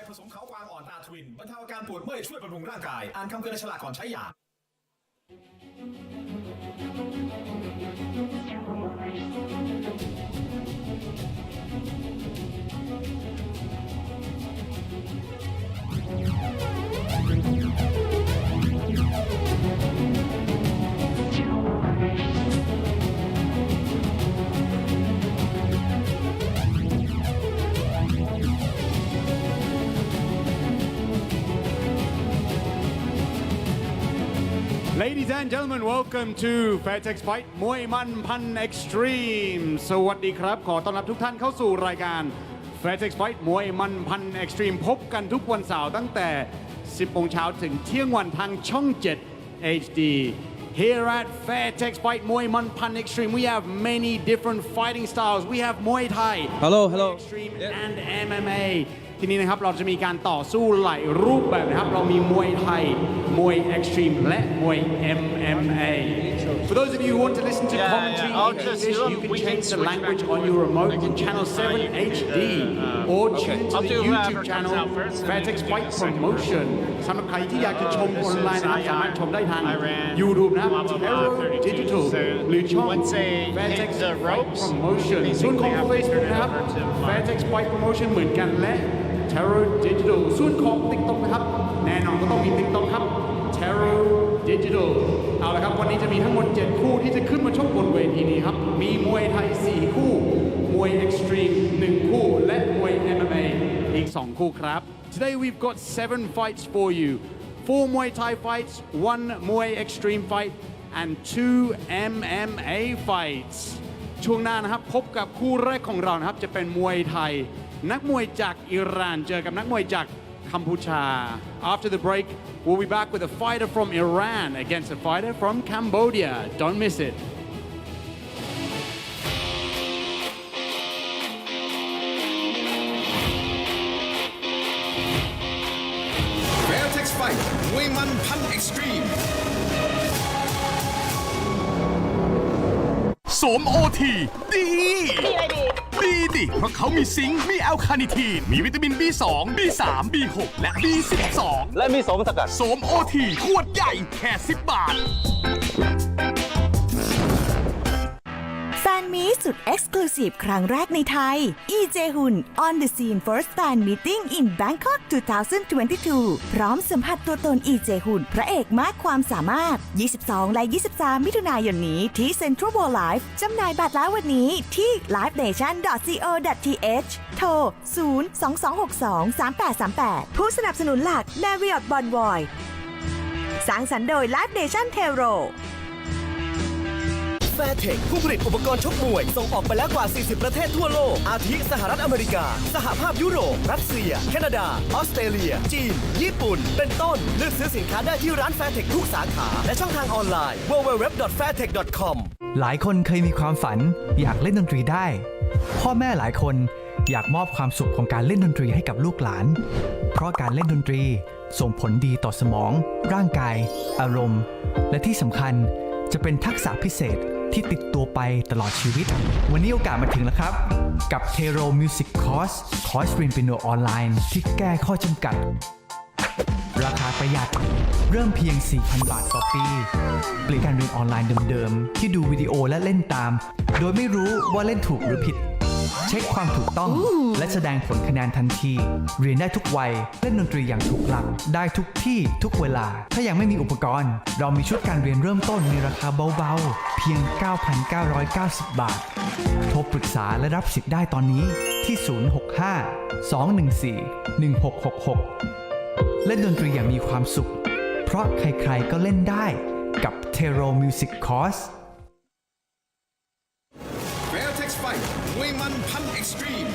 ผสมเขากวางอ่อนตาทวินบรรเทาอาการปวดเมื่อยช่วยบำรุงร่างกายอ่านคำเตือนในฉลากก่อนใช้ยาLadies and gentlemen, welcome to Fairtex Fight มวยมันพัน Extreme สวัสดีครับขอต้อนรับทุกท่านเข้าสู่รายการ Fairtex Fight มวยมันพัน Extreme พบกันทุกวันเสาร์ตั้งแต่ 10 โมงเช้าถึงเที่ยงวันทางช่อง 7 HD Here at Fairtex Fight มวยมันพัน Extreme we have many different fighting styles we have Muay Thai Hello Extreme and MMAที่นี่นะครับเราจะมีการต่อสู้หลายรูปแบบนะครับเรามีมวยไทยมวย Extreme และมวย MMA For those of you who want to listen to commentary in English you can change the language on your remote in channel 7 HD or tune to the YouTube channel Fairtex Fight Promotion สำหรับใครที่อยากจะชมออนไลน์นะครับสามารถชมได้ทาง YouTube นะครับ tero Digital หรือช่อง Fairtex Fight Promotion ส่วนของ Facebook นะครับ Fairtex Fight Promotion เหมือนกันและtero Digital ส่วนของ TikTok นะครับแน่นอนก็ต้องมี TikTok ครับ tero Digital เอาละครับวันนี้จะมีทั้งหมด7คู่ที่จะขึ้นมาชกบนเวทีนี้ครับมีมวยไทย4คู่มวย Extreme 1คู่และมวย MMA อีก2คู่ครับ Today we've got 7 fights for you 4 Muay Thai fights 1 Muay Extreme fight and 2 MMA fights ช่วงหน้านะครับพบกับคู่แรกของเรานะครับจะเป็นมวยไทยนักมวยจากอิหร่านเจอกับนักมวยจากกัมพูชา After the break we'll be back with a fighter from Iran against a fighter from Cambodia don't miss it Fairtex Fight มวยมันพัน Extremeโสมโอทีดีดีดิเพราะเขามีซิงค์มีแอลคาเนิทีนมีวิตามิน B2 B3 B6 และ B12 และมีโสมสกัดโสมโอทีขวดใหญ่แค่10 บาทแฟนมีตสุด Exclusive ครั้งแรกในไทย EJ Hun on the scene first fan meeting in Bangkok 2022 พร้อมสัมผัสตัวตน EJ Hun พระเอกมากความสามารถ 22 และ 23 มิถุนายนนี้ที่ Central World Life จำหน่ายบัตรแล้ววันนี้ที่ livenation.co.th โทร 022623838 ผู้สนับสนุนหลัก Marriott Bonvoy สร้างสรรค์โดย Live Nation tero Fairtex ผู้ผลิตอุปกรณ์ชกมวยส่งออกไปแล้วกว่า 40 ประเทศทั่วโลกอาทิสหรัฐอเมริกาสหภาพยุโรปรัสเซียแคนาดาออสเตรเลียจีนญี่ปุ่นเป็นต้นเลือกซื้อสินค้าได้ที่ร้าน Fairtex ทุกสาขาและช่องทางออนไลน์ www.fairtex.com หลายคนเคยมีความฝันอยากเล่นดนตรีได้พ่อแม่หลายคนอยากมอบความสุขของการเล่นดนตรีให้กับลูกหลานเพราะการเล่นดนตรีส่งผลดีต่อสมองร่างกายอารมณ์และที่สำคัญจะเป็นทักษะพิเศษที่ติดตัวไปตลอดชีวิตวันนี้โอกาสมาถึงแล้วครับกับ tero Music Course คอร์สเรียนเปียโนออนไลน์ที่แก้ข้อจำกัดราคาประหยัดเริ่มเพียง 4,000 บาทต่อปีเปลี่ยนการเรียนออนไลน์เดิมๆที่ดูวิดีโอและเล่นตามโดยไม่รู้ว่าเล่นถูกหรือผิดเช็คความถูกต้องและแสดงผลคะแนนทันทีเรียนได้ทุกวัยเล่นดนตรีอย่างถูกหลักได้ทุกที่ทุกเวลาถ้ายังไม่มีอุปกรณ์เรามีชุดการเรียนเริ่มต้นในราคาเบาๆเพียง 9,990 บาทโทรปรึกษาและรับสิทธิ์ได้ตอนนี้ที่ 065-214-1666 เล่นดนตรีอย่างมีความสุขเพราะใครๆก็เล่นได้กับ tero Music Course Fairtex Fight มวยมันพัน Extreme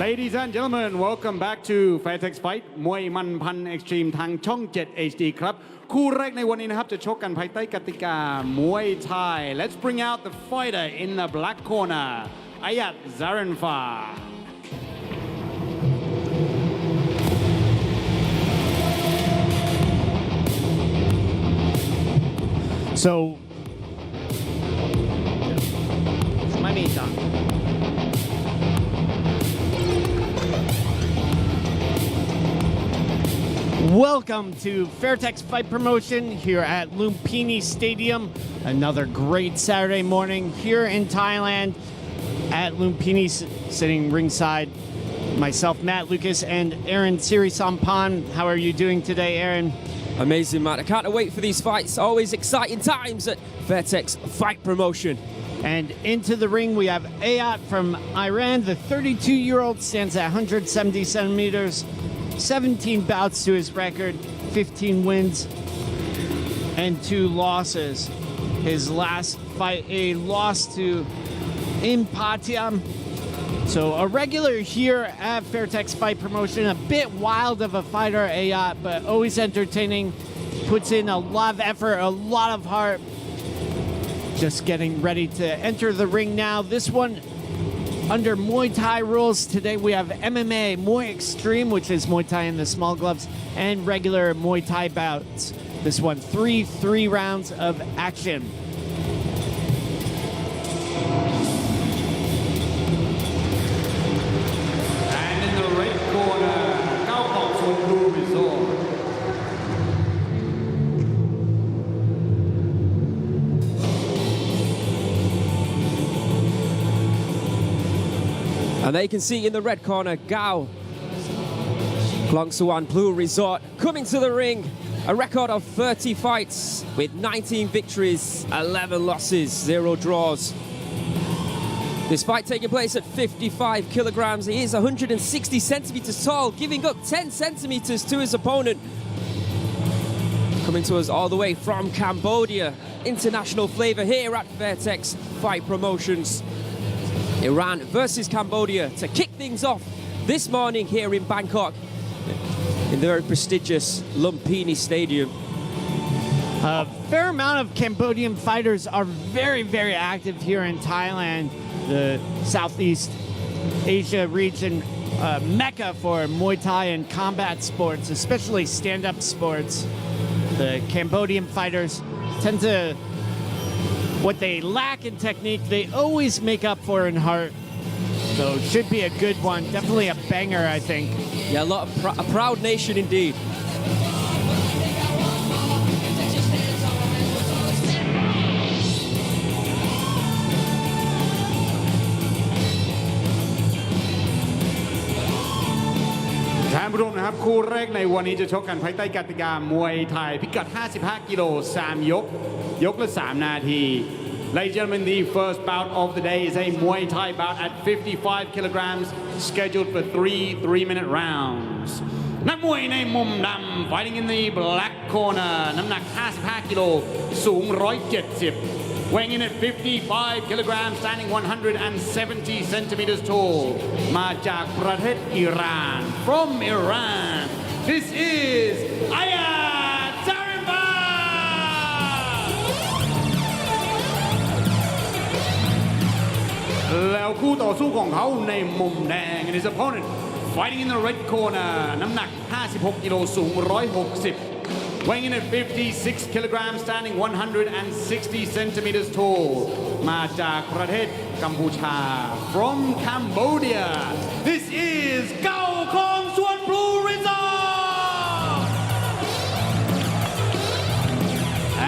Ladies and gentlemen welcome back to Fairtex Fight มวยมันพัน Extreme ทางช่อง 7 HD ครับคู่แรกในวันนี้นะครับจะชกกันภายใต้กติกามวย Thai Let's bring out the fighter in the black corner Ayat Zarenfa So Welcome to Fairtex Fight Promotion here at Lumpini Stadium. Another great Saturday morning here in Thailand at Lumpini, sitting ringside. Myself, Matt Lucas, and Aaron Sirisampan. How are you doing today, Aaron? Amazing, Matt. I can't wait for these fights. Always exciting times at Fairtex Fight Promotion. And into the ring, we have Ayat from Iran. The 32-year-old stands at 170 centimeters, 17 bouts to his record, 15 wins and 2 losses. His last fight, a loss to Impatiam. So a regular here at Fairtex Fight Promotion, a bit wild of a fighter, Ayat, but always entertaining, puts in a lot of effort, a lot of heart. Just getting ready to enter the ring now. This one under Muay Thai rules. Today we have MMA, Muay Extreme, which is Muay Thai in the small gloves, and regular Muay Thai bouts. This one, three rounds of action. And in the red corner, Cao Suan Resort. And there you can see in the red corner, Gao Klong Suan Blue Resort coming to the ring. A record of 30 fights with 19 victories, 11 losses, 0 draws. This fight taking place at 55 kilograms. He is 160 centimeters tall, giving up 10 centimeters to his opponent. Coming to us all the way from Cambodia. International flavor here at Fairtex Fight Promotions. Iran versus Cambodia to kick things off this morning here in Bangkok in the very prestigious Lumpini Stadium. A fair amount of Cambodian fighters are very, very active here in Thailand, the Southeast Asia region, mecca for Muay Thai and combat sports, especially stand-up sports. The Cambodian fighters tend to, what they lack in technique, they always make up for in heart. So should be a good one. Definitely a banger, I think. Yeah, a proud nation indeed. Time ผู้ชมนะครับคู่แรกในวันนี้จะชกกันภายใต้กติกามวยไทยพิกัด 55 กิโล 3 ยกละ 3 นาที Ladies and gentlemen, the first bout of the day is a Muay Thai bout at 55 kilograms, scheduled for 3 3-minute rounds. นักมวยในมุมดำ fighting in the black corner น้ำหนัก 55 กิโล สูง 170 weighing in at 55 kilograms, standing 170 centimeters tall มาจากประเทศอิหร่าน from Iran. This is Ayat Zarimba. แล้วคู่ต่อสู้ของเขาในมุมแดง and his opponent fighting in the red corner น้ำหนัก 56 กิโล สูง 160 weighing in at 56 kilograms, standing 160 centimeters tall มาจากประเทศกัมพูชา from Cambodia. This is Gao Klong Suan Blue Resort.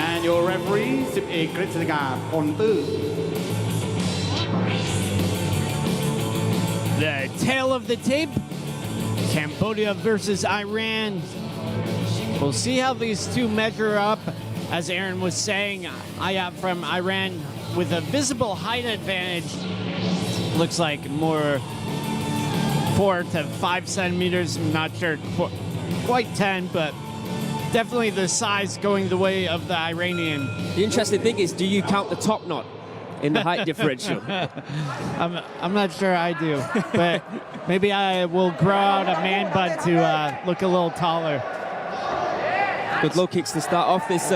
And your referee 10 เอกกฤษฎาพลตื้อ The tail of the tape, Cambodia versus Iran. We'll see how these two measure up. As Aaron was saying, Ayat from Iran with a visible height advantage. Looks like more 4 to 5 centimeters. I'm not sure quite 10, but definitely the size going the way of the Iranian. The interesting thing is, do you count the top knot in the height differential? I'm not sure I do, but maybe I will grow out a man bun to look a little taller. Good low kicks to start off this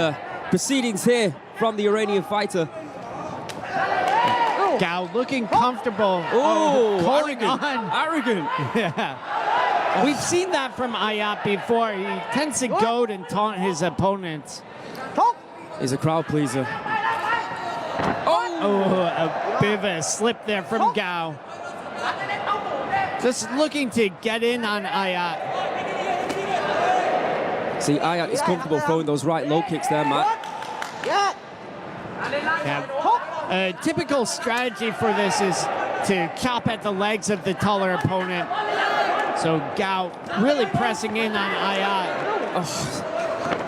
proceedings here from the Iranian fighter. Gao looking comfortable. Oh, holding arrogant. on. Arrogant. Yeah. We've seen that from Ayat before. He tends to goad and taunt his opponents. Is a crowd pleaser. Oh, a bit of a slip there from Gao. Just looking to get in on Ayat. See, Ayat is comfortable throwing those right low kicks there, Matt. A typical strategy for this is to chop at the legs of the taller opponent. So Gao really pressing in on Ayat.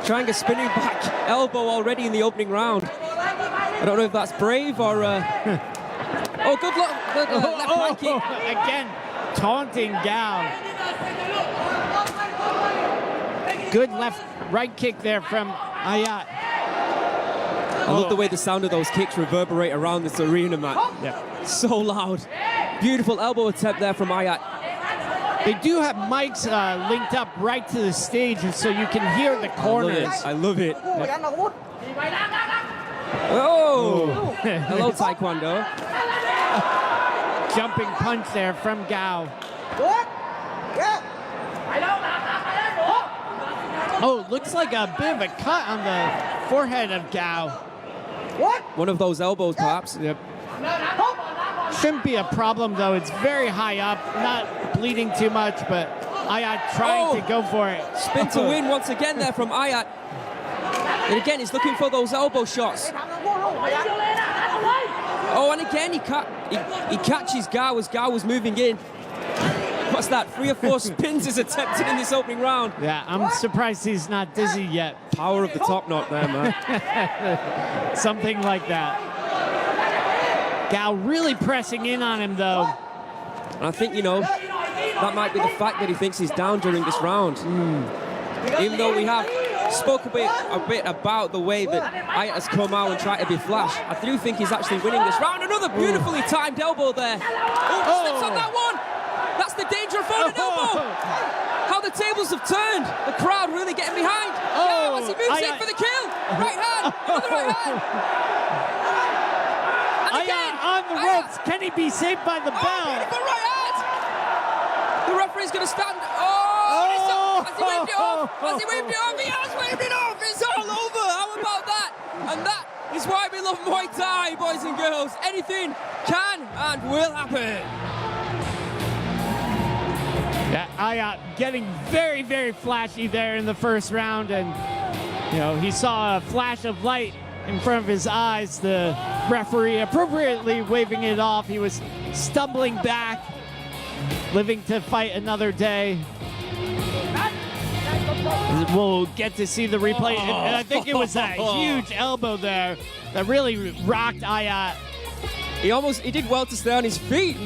Trying a spinning back elbow already in the opening round. I don't know if that's brave or... Oh, good luck. Left right kick. Again, taunting Gao. Good right kick there from Ayat. I love the way the sound of those kicks reverberate around this arena, Matt. Yeah. So loud. Beautiful elbow attempt there from Ayat. They do have mics linked up right to the stage, so you can hear the corners. I love it. Oh! Hello, Taekwondo. Jumping punch there from Gao. Oh, looks like a bit of a cut on the forehead of Gao. One of those elbows, perhaps. Yep. Shouldn't be a problem, though. It's very high up, not bleeding too much, but Ayat trying to go for it. Spin to win once again there from Ayat. And again, he's looking for those elbow shots. Oh, and again, he catches Gao as Gao was moving in. What's that? 3 or 4 spins is attempted in this opening round. Yeah, I'm surprised he's not dizzy yet. Power of the top knot there, man. Something like that. Gao really pressing in on him, though. And I think, that might be the fact that he thinks he's down during this round. Even though we have spoke a bit about the way that Ayat has come out and tried to be flash, I do think he's actually winning this round. Another beautifully timed elbow there. Oh, slips on that one. That's the danger of throwing an elbow. How the tables have turned. The crowd really getting behind. Now as he moves in for the kill. Right hand. Another right hand. And again, on the ropes. Can he be saved by the bell? Beautiful right hand. The referee's going to stand. Has he waved it off? Has he waved it off? He has waved it off. It's all over. How about that? And that is why we love Muay Thai, boys and girls. Anything can and will happen. Yeah, Ayat getting very, very flashy there in the first round, and he saw a flash of light in front of his eyes. The referee appropriately waving it off. He was stumbling back, living to fight another day. We'll get to see the replay, and I think it was that huge elbow there that really rocked Ayat. He did well to stay on his feet.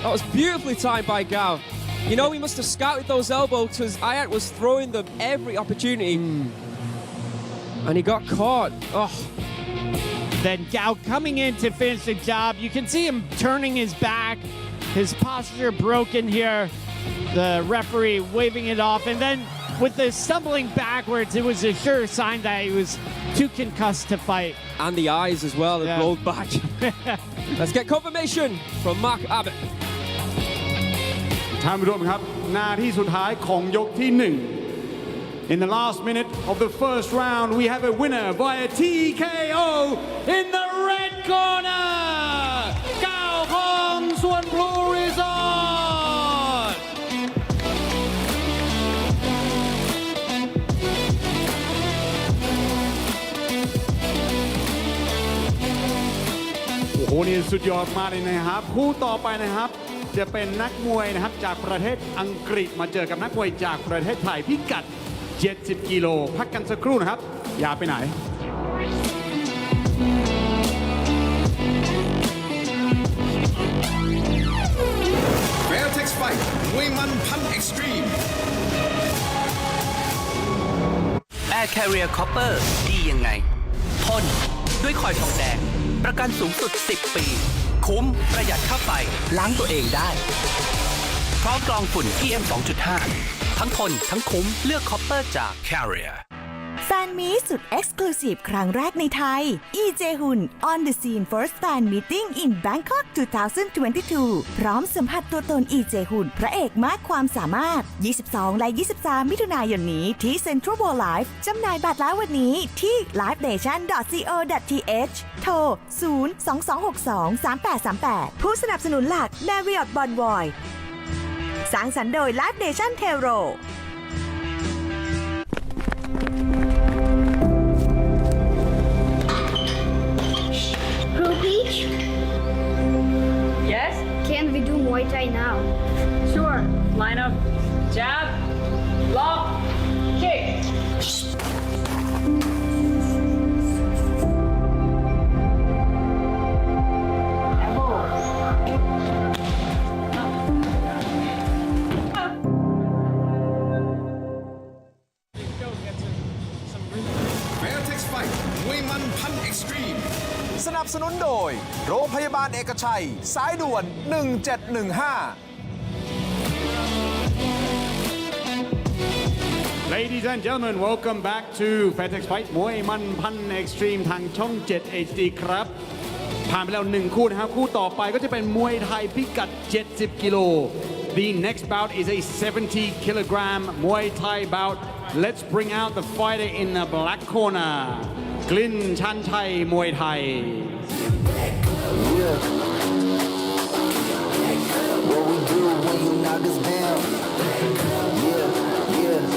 That was beautifully timed by Gao. He must have scouted those elbows because Ayat was throwing them every opportunity. And he got caught. Then Gao coming in to finish the job. You can see him turning his back. His posture broken here. The referee waving it off. And then with the stumbling backwards, it was a sure sign that he was too concussed to fight. And the eyes as well that rolled back. Let's get confirmation from Mark Abbott. ท่านผู้ชมครับนาทีสุดท้ายของยกที่ 1 In the last minute of the first round we have a winner via TKO in the red corner ก้าวของส่วน Blue Resort โอ้โหนี่สุดยอดมากเลยนะครับคู่ต่อไปนะครับจะเป็นนักมวยนะครับจากประเทศอังกฤษมาเจอกับนักมวยจากประเทศไทยพิกัด70 กิโลพักกันสักครู่นะครับอย่าไปไหน Fairtex Fight มวยมันพัน Extreme Air Carrier Copper ดียังไงทนด้วยคอยทองแดงประกันสูงสุด10 ปีคุ้มประหยัดค่าไฟล้างตัวเองได้พร้อมกรองฝุ่น PM 2.5 ทั้งทนทั้งคุ้มเลือก Copper จาก Carrier แฟนมีตสุด Exclusive ครั้งแรกในไทย EJ Hun on the scene first fan meeting in Bangkok 2022 พร้อมสัมผัสตัวตน EJ Hun พระเอกมากความสามารถ 22 และ 23 มิถุนายนนี้ที่ Central World Life จำหน่ายบัตรแล้ววันนี้ที่ livenation.co.th โทร 022623838 ผู้สนับสนุนหลัก Marriott Bonvoy สร้างสรรค์โดย Live Nation tero Crew Peach, Yes? can we do Muay Thai now? Sure. Line up. Jab. Lock. Kick. Fairtex Fight มวยมันพันเอ็กซ์ตรีม สนับสนุนโดย โรงพยาบาลเอกชัย สายด่วน 1715 Ladies and gentlemen, welcome back to Fairtex Fight มวยมันพันเอ็กซ์ตรีมทางช่อง 7 HD ครับ ผ่านไปแล้ว1คู่นะครับ คู่ต่อไปก็จะเป็นมวยไทยพิกัด 70 กิโล The next bout is a 70 kilogram Muay Thai bout. Let's bring out the fighter in the black corner. กลิ่นชันชัยมวยไทย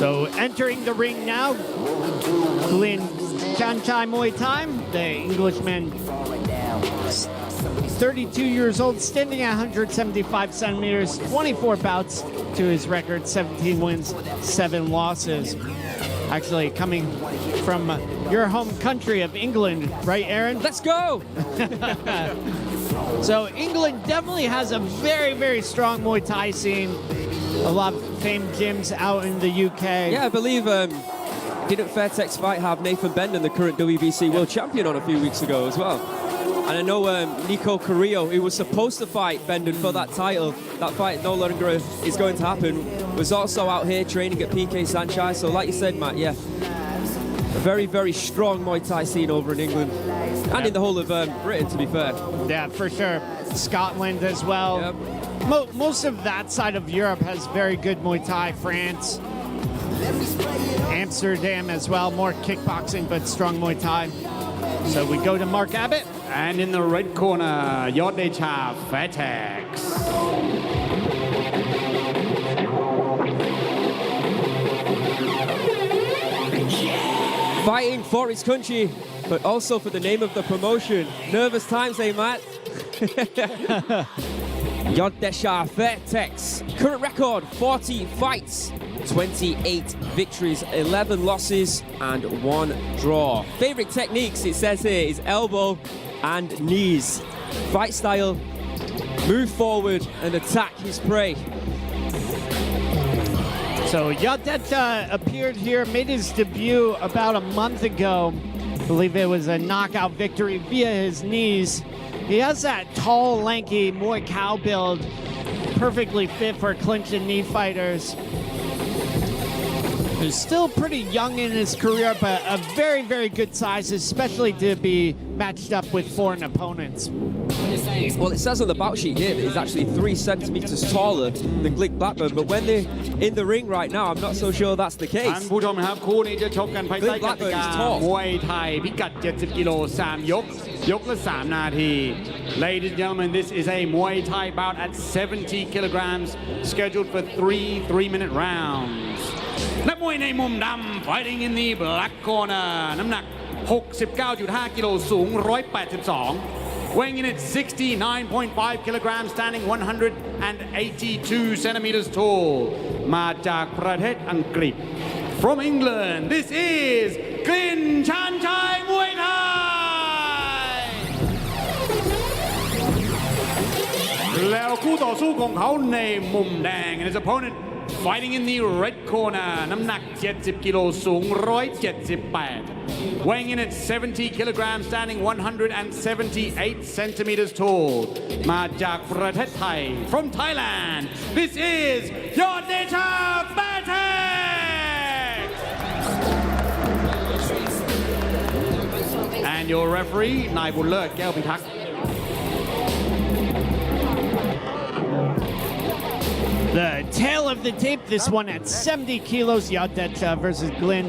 So entering the ring now, Glyn Chanchai Muay Thai, the Englishman, 32 years old, standing at 175 centimeters, 24 bouts to his record, 17 wins, 7 losses. Actually coming from your home country of England, right, Aaron? Let's go! So England definitely has a very, very strong Muay Thai scene. A lot of famed gyms out in the UK. Yeah, I believe didn't Fairtex Fight have Nathan Bendon, the current WBC world champion, on a few weeks ago as well? And I know Nico Carrillo, who was supposed to fight Bendon for that title, that fight no longer is going to happen, was also out here training at PK Sanchez. So like you said, Matt, yeah, a very, very strong Muay Thai scene over in England and in the whole of Britain, to be fair. Yeah, for sure. Scotland as well. Yep. Most of that side of Europe has very good Muay Thai. France, Amsterdam as well. More kickboxing, but strong Muay Thai. So we go to Mark Abbott. And in the red corner, Yoddecha Fairtex. Fighting for his country, but also for the name of the promotion. Nervous times, eh, Matt? Yoddecha Fairtex. Current record, 40 fights, 28 victories, 11 losses, and 1 draw. Favorite techniques, it says here, is elbow and knees. Fight style, move forward and attack his prey. So Yoddecha appeared here, made his debut about a month ago. I believe it was a knockout victory via his knees. He has that tall, lanky Muay Cow build, perfectly fit for clinch and knee fighters. He's still pretty young in his career, but a very, very good size, especially to be matched up with foreign opponents. Well, it says on the bout sheet here that he's actually 3 centimeters taller than Glick Blackburn, but when they're in the ring right now, I'm not so sure that's the case. ท่านผู้ชมครับคู่นี้จะชกกันภายใต้กติกา tall. มวยไทยพิกัด 70 กิโล 3 ยก ยกละ 3 นาที Ladies and gentlemen, this is a Muay Thai bout at 70 kilograms, scheduled for 3 3-minute rounds. นักมวยในมุมดำ fighting in the black corner น้ำหนัก 69.5 กิโล สูง 182 weighing in at 69.5 kilograms, standing 182 centimeters tall มาจากประเทศอังกฤษ From England, this is กลิ่นชันชัยมวยไทย แล้วคู่ต่อสู้ของเขาในมุมแดง and his opponent fighting in the red corner น้ำหนัก 70 กิโล สูง 178 weighing in at 70 kilograms, standing 178 centimeters tall มาจากประเทศไทย From Thailand, this is Yoddecha Fairtex and your referee นายบุญเลิศแก้วพิทักษ์ The tail of the tape, this one at 70 kilos, Yoddecha versus Glyn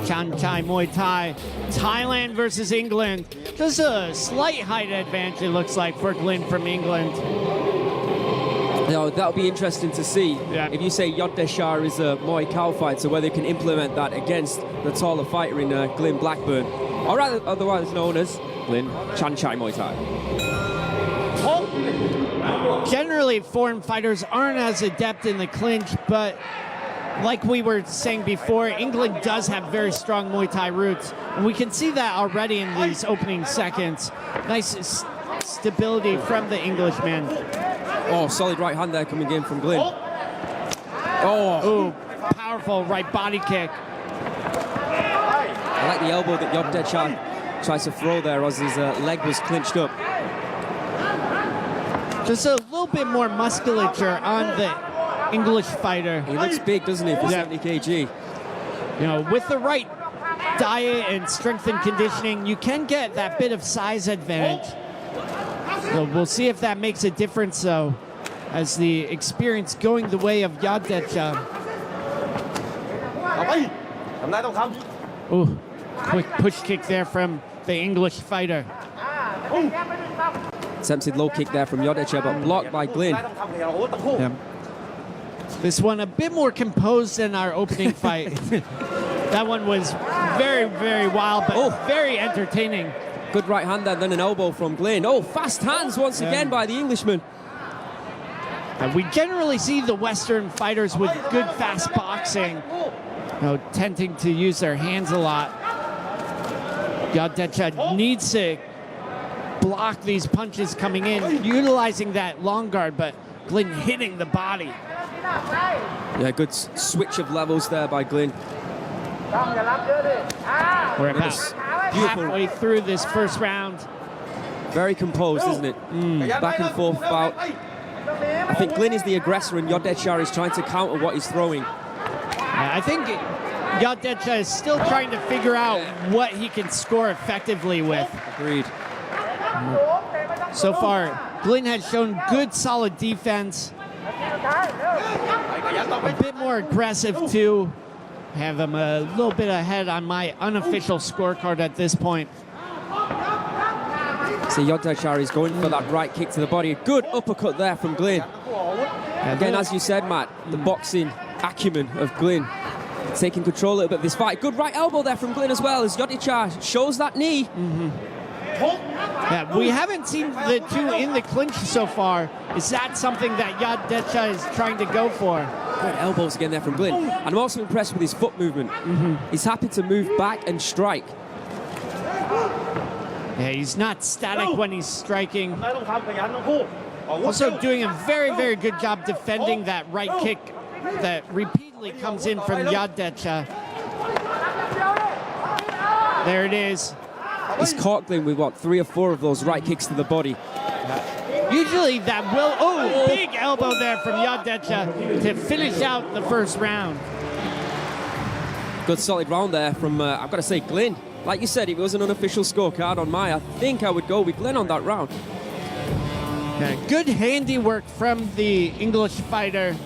Chanchai Muay Thai. Thailand versus England. Just a slight height advantage, it looks like, for Glyn from England. You know, that'll be interesting to see. Yeah. If you say Yoddecha is a Muay Cow fighter, whether they can implement that against the taller fighter in Glyn Blackburn, or rather otherwise known as Glyn Chanchai Muay Thai. Generally, foreign fighters aren't as adept in the clinch, but like we were saying before, England does have very strong Muay Thai roots, and we can see that already in these opening seconds. Nice stability from the Englishman. Oh, solid right hand there coming in from Glyn. Oh, powerful right body kick. I like the elbow that Yoddecha tries to throw there as his leg was clinched up. Just a little bit more musculature on the English fighter. He looks big, doesn't he, for 70 kg? You know, with the right diet and strength and conditioning, you can get that bit of size advantage. So we'll see if that makes a difference, though, as the experience going the way of Yoddecha. Ooh, quick push kick there from the English fighter. Attempted low kick there from Yoddecha, but blocked by Glyn. Yeah. This one a bit more composed than our opening fight. That one was very, very wild, but very entertaining. Good right hand there, then an elbow from Glyn. Oh, fast hands once again by the Englishman. And we generally see the Western fighters with good fast boxing, you know, tending to use their hands a lot. Yoddecha needs to block these punches coming in, utilizing that long guard, but Glyn hitting the body. Yeah, good switch of levels there by Glyn. We're about halfway through this first round. Very composed, isn't it? Back and forth bout. I think Glyn is the aggressor and Yoddecha is trying to counter what he's throwing. I think Yoddecha is still trying to figure out what he can score effectively with. Agreed. So far, Glyn has shown good, solid defense. A bit more aggressive, too. Have him a little bit ahead on my unofficial scorecard at this point. So Yoddecha is going for that right kick to the body. Good uppercut there from Glyn. Again, as you said, Matt, the boxing acumen of Glyn taking control a little bit of this fight. Good right elbow there from Glyn as well as Yoddecha shows that knee. Yeah, we haven't seen the two in the clinch so far. Is that something that Yoddecha is trying to go for? Good elbows again there from Glyn. And I'm also impressed with his foot movement. He's happy to move back and strike. Yeah, he's not static when he's striking. Also doing a very, very good job defending that right kick that repeatedly comes in from Yoddecha. There it is. He's caught Glyn with, what, 3 or 4 of those right kicks to the body. Usually that will... Oh, big elbow there from Yoddecha to finish out the first round. Good solid round there from, I've got to say, Glyn. Like you said, it was an unofficial scorecard on my. I think I would go with Glyn on that round. Yeah, good handiwork from the English fighter.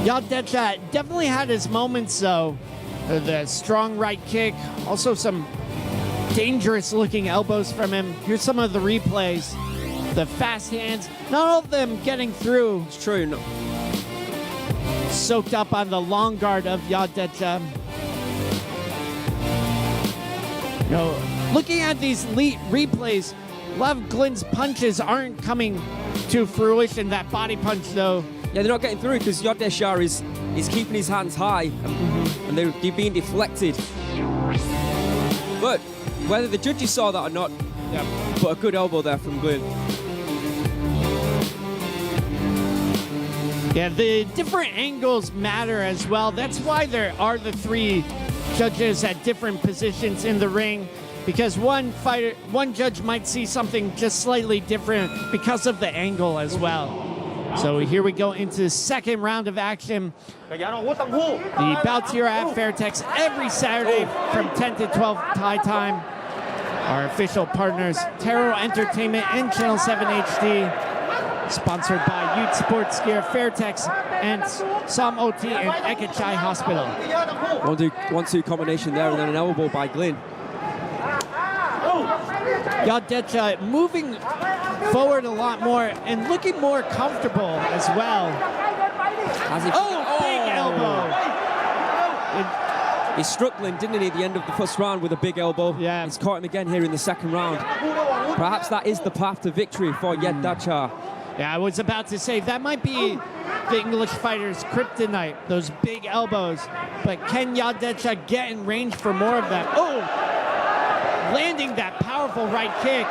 Yoddecha definitely had his moments, though. The strong right kick, also some dangerous looking elbows from him. Here's some of the replays. The fast hands, not all of them getting through. It's true. No. Soaked up on the long guard of Yoddecha. You know, looking at these replays, a lot of Glyn's punches aren't coming to fruition. That body punch, though. Yeah, they're not getting through because Yoddecha is keeping his hands high and they're being deflected. But whether the judges saw that or not, but a good elbow there from Glyn. Yeah, the different angles matter as well. That's why there are the 3 judges at different positions in the ring, because one judge might see something just slightly different because of the angle as well. So here we go into the second round of action. The bouts here at Fairtex every Saturday from 10 to 12 Thai time. Our official partners, Tero Entertainment and Channel 7 HD. Sponsored by Youth Sports Gear, Fairtex, and Som OT and Ekachai Hospital. 1-2 combination there, and then an elbow by Glyn. Yoddecha moving forward a lot more and looking more comfortable as well. Big elbow. He struck Glynn, didn't he, at the end of the first round with a big elbow. Yeah. He's caught him again here in the second round. Perhaps that is the path to victory for Yadachar. Yeah, I was about to say, that might be the English fighter's kryptonite, those big elbows. But can Yadachar get in range for more of them? Oh! Landing that powerful right kick,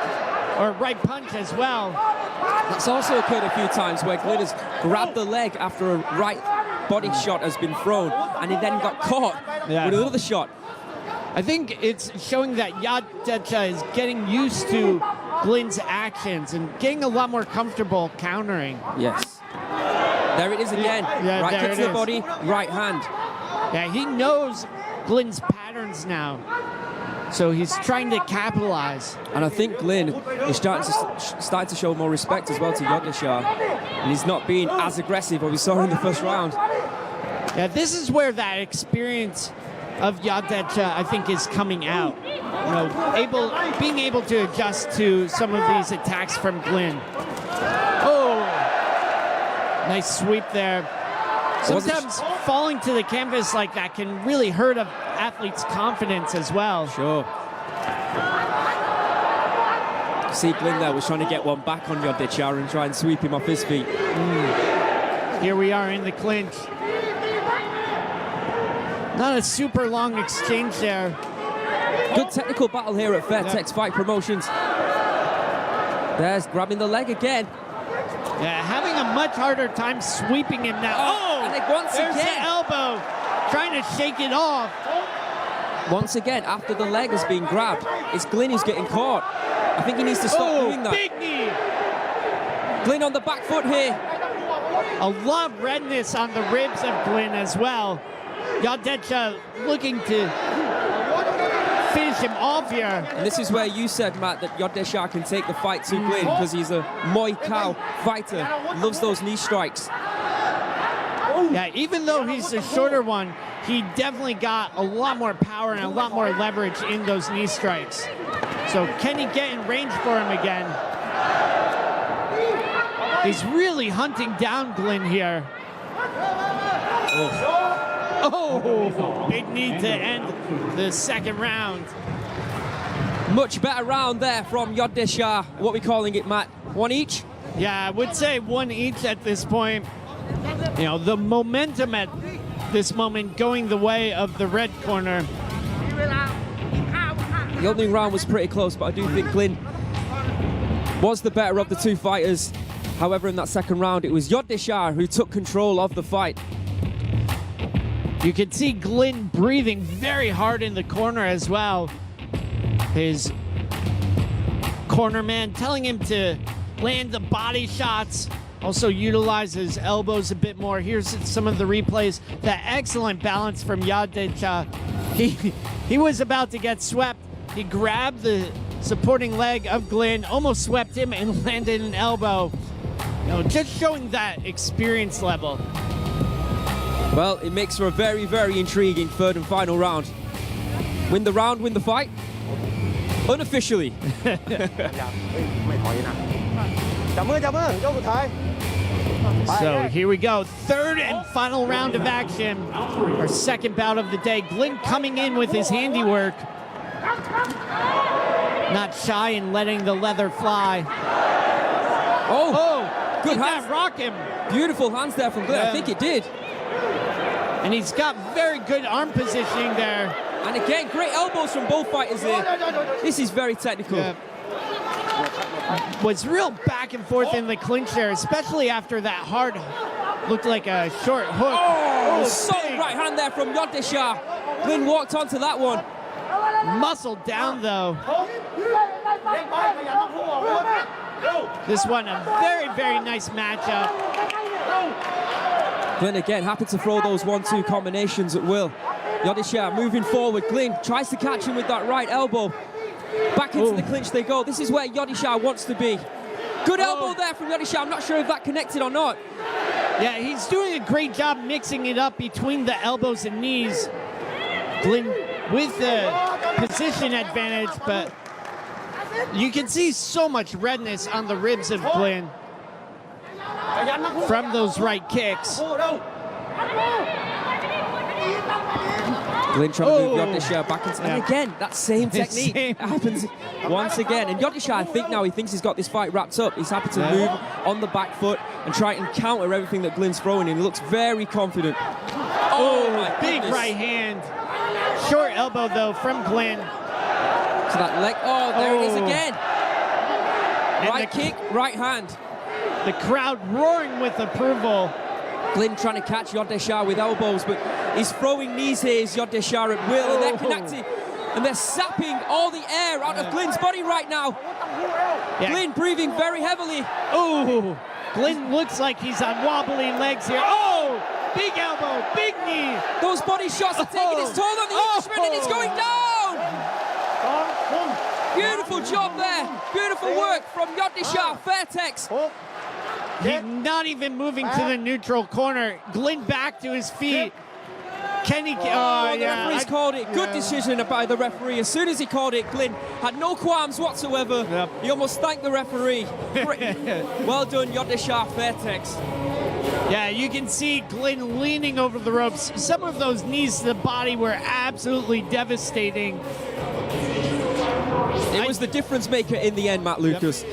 or right punch as well. That's also occurred a few times where Glynn has grabbed the leg after a right body shot has been thrown, and he then got caught with another shot. I think it's showing that Yadachar is getting used to Glynn's actions and getting a lot more comfortable countering. Yes. There it is again. Yeah, right kick to the body, right hand. Yeah, he knows Glynn's patterns now. So he's trying to capitalize. And I think Glynn is starting to show more respect as well to Yadachar. And he's not being as aggressive as we saw in the first round. Yeah, this is where that experience of Yadachar, I think, is coming out. You know, being able to adjust to some of these attacks from Glynn. Oh, nice sweep there. Sometimes falling to the canvas like that can really hurt an athlete's confidence as well. Sure. See, Glynn there was trying to get one back on Yadachar and try and sweep him off his feet. Here we are in the clinch. Not a super long exchange there. Good technical battle here at Fairtex Fight Promotions. There's grabbing the leg again. Yeah, having a much harder time sweeping him now. Oh, and once there's again. the elbow, trying to shake it off. Once again, after the leg has been grabbed, it's Glynn who's getting caught. I think he needs to stop doing that. Big knee. Glynn on the back foot here. A lot of redness on the ribs of Glynn as well. Yadachar looking to finish him off here. And this is where you said, Matt, that Yadachar can take the fight to Glynn because he's a Muay Thai fighter. Loves those knee strikes. Yeah, even though he's the shorter one, he definitely got a lot more power and a lot more leverage in those knee strikes. So can he get in range for him again? He's really hunting down Glynn here. Oh, big need to end the second round. Much better round there from Yadachar. What are we calling it, Matt? One each? Yeah, I would say one each at this point. You know, the momentum at this moment going the way of the red corner. The opening round was pretty close, but I do think Glynn was the better of the two fighters. However, in that second round, it was Yadachar who took control of the fight. You can see Glynn breathing very hard in the corner as well. His corner man telling him to land the body shots, also utilize his elbows a bit more. Here's some of the replays. That excellent balance from Yadachar. He was about to get swept. He grabbed the supporting leg of Glynn, almost swept him, and landed an elbow. You know, just showing that experience level. Well, it makes for a very, very intriguing third and final round. Win the round, win the fight. Unofficially. So here we go, third and final round of action. Our second bout of the day. Glynn coming in with his handiwork. Not shy in letting the leather fly. Oh, good hands. Rock him. Beautiful hands there from Glynn. Yeah. I think it did. And he's got very good arm positioning there. And again, great elbows from both fighters here. This is very technical. Yeah. Was real back and forth in the clinch there, especially after that hard, looked like a short hook. Oh, solid right hand there from Yadachar. Glynn walked onto that one. Muscled down though. This one, a very, very nice matchup. Glynn again, happy to throw those 1-2 combinations at will. Yadachar moving forward. Glynn tries to catch him with that right elbow. Back into the clinch they go. This is where Yadachar wants to be. Good elbow there from Yadachar. I'm not sure if that connected or not. Yeah, he's doing a great job mixing it up between the elbows and knees. Glynn with the position advantage, but you can see so much redness on the ribs of Glynn from those right kicks. Glyn trying to move Yodisha back into, and again, that same technique happens once again. And Yodisha, I think now he thinks he's got this fight wrapped up. He's happy to move on the back foot and try and counter everything that Glyn's throwing in. He looks very confident. Oh, my big right hand. Short elbow, though, from Glyn. So that leg, there it is again. Right kick, right hand. The crowd roaring with approval. Glyn trying to catch Yodisha with elbows, but he's throwing knees here, is Yodisha at will, and they're connecting, and they're sapping all the air out of Glyn's body right now. Glyn breathing very heavily. Oh, Glyn looks like he's on wobbly legs here. Oh, big elbow, big knee. Those body shots are taking its toll on the Englishman, and it's going down. Beautiful job there. Beautiful work from Yodisha, Fairtex. He's not even moving to the neutral corner. Glyn back to his feet. Can he? The referee's called it. Good decision by the referee. As soon as he called it, Glyn had no qualms whatsoever. He almost thanked the referee. Well done, Yodisha, Fairtex. Yeah, you can see Glyn leaning over the ropes. Some of those knees to the body were absolutely devastating. It was the difference maker in the end, Matt Lucas.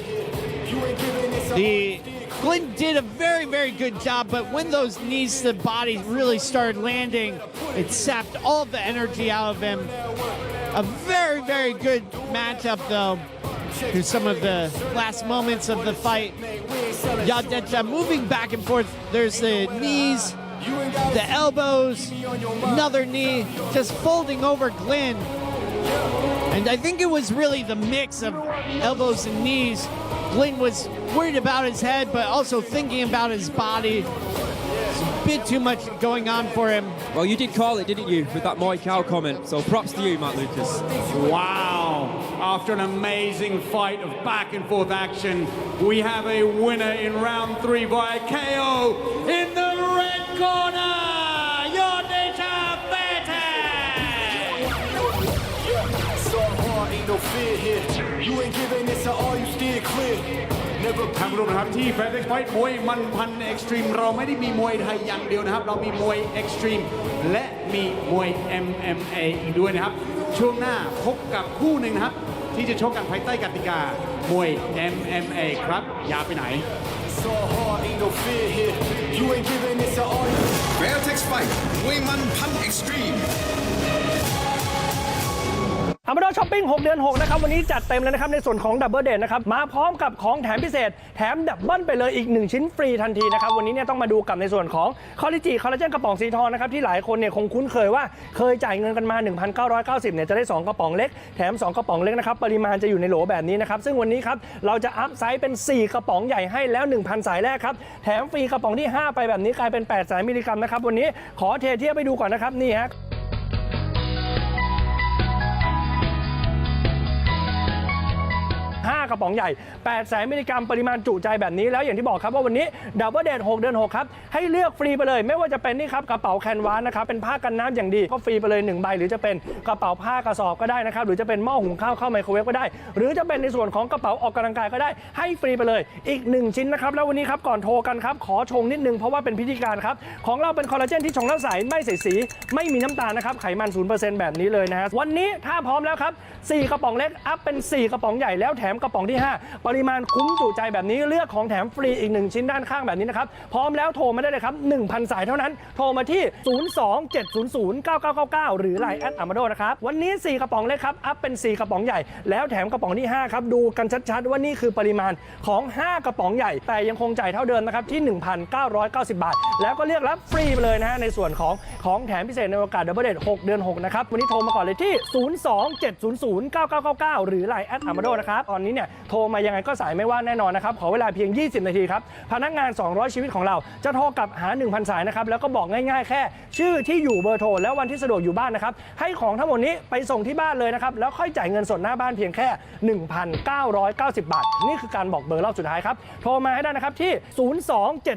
Glyn did a very, very good job, but when those knees to the body really started landing, it sapped all the energy out of him. A very, very good matchup, though, through some of the last moments of the fight. Yodisha moving back and forth. There's the knees, the elbows, another knee, just folding over Glyn. And I think it was really the mix of elbows and knees. Glyn was worried about his head, but also thinking about his body. It's a bit too much going on for him. Well, you did call it, didn't you, with that Muay Cow comment? So props to you, Matt Lucas. Wow. After an amazing fight of back and forth action, we have a winner in round 3 via KO in the red corner, Yodisha Fairtex. Ain't no fear here. You ain't giving this at all, you steer clear. ทางรุ่นนะครับที่ Fairtex Fight มวยมันพันเอ็กซ์ตรีมเราไม่ได้มีมวยไทยอย่างเดียวนะครับเรามีมวยเอ็กซ์ตรีมและมีมวย MMA อีกด้วยนะครับช่วงหน้าพบกับคู่หนึ่งนะครับที่จะชกกันภายใต้กติกามวย MMA ครับอย่าไปไหน Fairtex Fight มวยมันพันเอ็กซ์ตรีมอามาดอช้อปปิ้ง6 เดือน 6นะครับวันนี้จัดเต็มเลยนะครับในส่วนของดับเบิลเดทนะครับมาพร้อมกับของแถมพิเศษแถมดับเบิลไปเลยอีก1ชิ้นฟรีทันทีนะครับวันนี้เนี่ยต้องมาดูกับในส่วนของคอลลาเจนกระป๋องสีทองนะครับที่หลายคนเนี่ยคงคุ้นเคยว่าเคยจ่ายเงินกันมา 1,990 เนี่ยจะได้2กระป๋องเล็กแถม2กระป๋องเล็กนะครับปริมาณจะอยู่ในโหลแบบนี้นะครับซึ่งวันนี้ครับเราจะอัพไซส์เป็น4กระป๋องใหญ่ให้แล้ว 1,000 สายแรกครับแถมฟรีกระป๋องที่5ไปแบบนี้กลายเป็น8 สายมิลลิกรัมนะครับวันนี้ขอเทียบไปดูก่อนนะครับนี่ฮะ5 กระป๋องใหญ่800 มิลลิกรัมปริมาณจุใจแบบนี้แล้วอย่างที่บอกครับว่าวันนี้ดับเบิลเดท6 เดือน 6ครับให้เลือกฟรีไปเลยไม่ว่าจะเป็นนี่ครับกระเป๋าแคนวาสนะครับเป็นผ้ากันน้ำอย่างดีก็ฟรีไปเลย1ใบหรือจะเป็นกระเป๋าผ้ากระสอบก็ได้นะครับหรือจะเป็นหม้อหุงข้าวเข้าไมโครเวฟก็ได้หรือจะเป็นในส่วนของกระเป๋าออกกำลังกายก็ได้ให้ฟรีไปเลยอีก1ชิ้นนะครับแล้ววันนี้ครับก่อนโทรกันครับขอชงนิดนึงเพราะว่าเป็นพิธีการครับของเราเป็นคอลลาเจนที่ชงแล้วใสไม่ใส่สีไม่มีน้ำตาลนะครับไขมัน 0% แบบนี้เลยนะฮะวันนี้ถ้าพร้อมแล้วครับ4กระป๋องเล็กอัพเป็น4กระป๋องใหญ่แล้วแถมกระป๋องที่5ปริมาณคุ้มจุใจแบบนี้เลือกของแถมฟรีอีก1ชิ้นด้านข้างแบบนี้นะครับพร้อมแล้วโทรมาได้เลยครับ 1,000 สายเท่านั้นโทรมาที่ 027009999 หรือ LINE แอดอามาโดนะครับวันนี้4กระป๋องเล็กครับอัพเป็น4กระป๋องใหญ่แล้วแถมกระป๋องที่5ครับดูกันชัดๆว่านี่คือปริมาณของ5กระป๋องใหญ่แต่ยังคงจ่ายเท่าเดิมนะครับที่ 1,990 บาทแล้วก็เรียกรับฟรีไปเลยนะฮะในส่วนของแถมพิเศษในโอกาสดับเบิลเดท6 เดือน 6นะครับวันนี้โทรมาก่อนเลยที่ 027009999 หรือ LINE แอดอามาโดนะครับตอนนี้เนี่ยโทรมายังไงก็สายไม่ว่างแน่นอนนะครับขอเวลาเพียง20 นาทีครับพนักงาน200ชีวิตของเราจะโทรกลับหา 1,000 สายนะครับแล้วก็บอกง่ายๆแค่ชื่อที่อยู่เบอร์โทรแล้ววันที่สะดวกอยู่บ้านนะครับให้ของทั้งหมดนี้ไปส่งที่บ้านเลยนะครับแล้วค่อยจ่ายเงินสดหน้าบ้านเพียงแค่ 1,990 บาทนี่คือการบอกเบอร์รอบสุดท้ายครับโทรมาให้ได้นะครับที่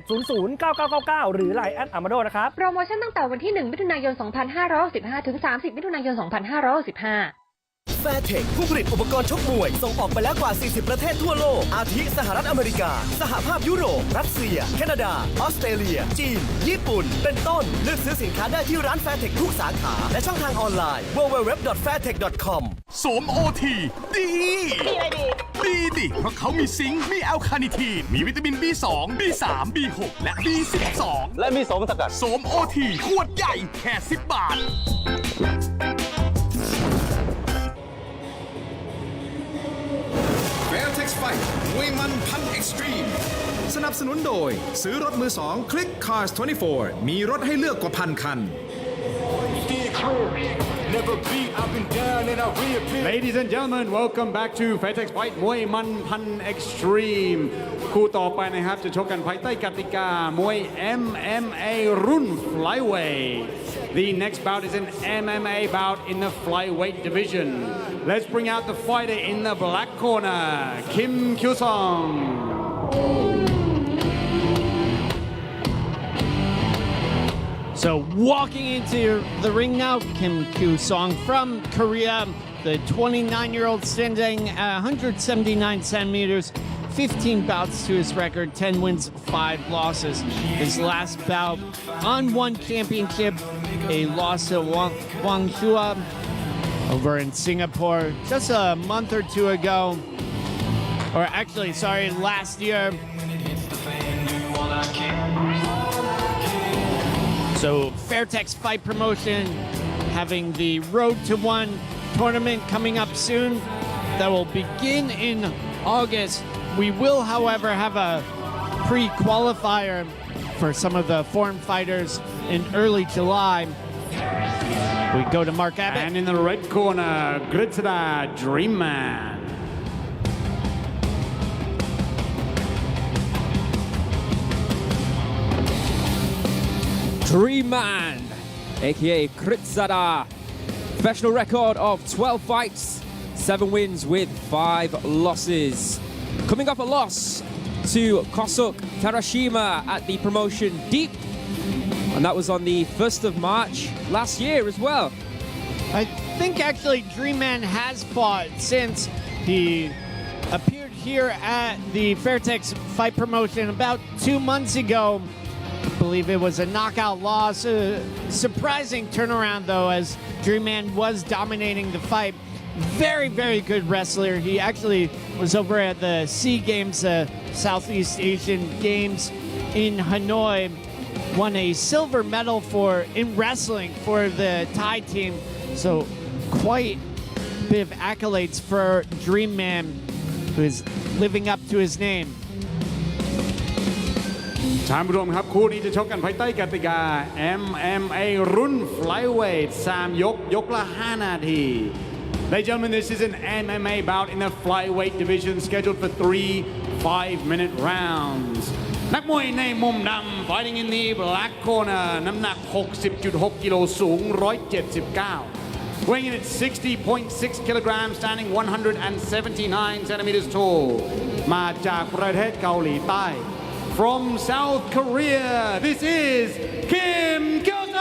027009999 หรือ LINE แอดอามาโดนะครับโปรโมชั่นตั้งแต่วันที่1 มิถุนายน 2565 ถึง 30 มิถุนายน 2565 Fairtex ผู้ผลิตอุปกรณ์ชกมวยส่งออกไปแล้วกว่า 40 ประเทศทั่วโลก อาทิสหรัฐอเมริกา สหภาพยุโรป รัสเซีย แคนาดา ออสเตรเลีย จีน ญี่ปุ่น เป็นต้น เลือกซื้อสินค้าได้ที่ร้าน Fairtex ทุกสาขา และช่องทางออนไลน์ www.fairtex.com สวมโอทีดีดีดิเพราะเขามีซิงค์มีแอลคาเนิทีนมีวิตามิน B2 B3 B6 และ B12 และมีโสมสกัด สวมโอทีขวดใหญ่แค่10 บาท Fairtex Fight มวยมันพันเอ็กซ์ตรีมสนับสนุนโดยซื้อรถมือสองคลิก Cars 24 มีรถให้เลือกกว่าพันคัน Ladies and gentlemen, welcome back to Fairtex Fight มวยมันพัน Extreme คู่ต่อไปนะครับจะชกกันภายใต้กติกามวย MMA รุ่น Flyweight. The next bout is an MMA bout in the Flyweight division. Let's bring out the fighter in the black corner, Kim Kyu-sung. So walking into the ring now, Kim Kyu-sung from Korea, the 29-year-old standing at 179 centimeters, 15 bouts to his record, 10 wins, 5 losses. His last bout on one championship, a loss to Wang Shua over in Singapore just a month or two ago, or actually, sorry, last year. So Fairtex Fight Promotion having the Road to One tournament coming up soon that will begin in August. We will, however, have a pre-qualifier for some of the foreign fighters in early July. We go to Mark Abbott. And in the red corner, Gritada Dream Man. Dream Man, aka Kritzada. Professional record of 12 fights, 7 wins with 5 losses. Coming off a loss to Kosuk Tarashima at the promotion Deep. And that was on the 1st of March last year as well. I think actually Dream Man has fought since he appeared here at the Fairtex Fight Promotion about 2 months ago. I believe it was a knockout loss. A surprising turnaround, though, as Dream Man was dominating the fight. Very, very good wrestler. He actually was over at the SEA Games, Southeast Asian Games in Hanoi. Won a silver medal in wrestling for the Thai team. So quite a bit of accolades for Dream Man, who is living up to his name. ท่านผู้ชมครับคู่นี้จะชกกันภายใต้กติกา MMA รุ่น Flyweight 3 ยกละ 5 นาที Ladies and gentlemen, this is an MMA bout in the Flyweight division scheduled for 3 5-minute rounds นักมวยในมุมดำ fighting in the black corner น้ำหนัก 60.6 กิโลสูง 179 weighing in at 60.6 kilograms standing 179 centimeters tall มาจากประเทศเกาหลีใต้From South Korea, this is Kim Kyu-sung!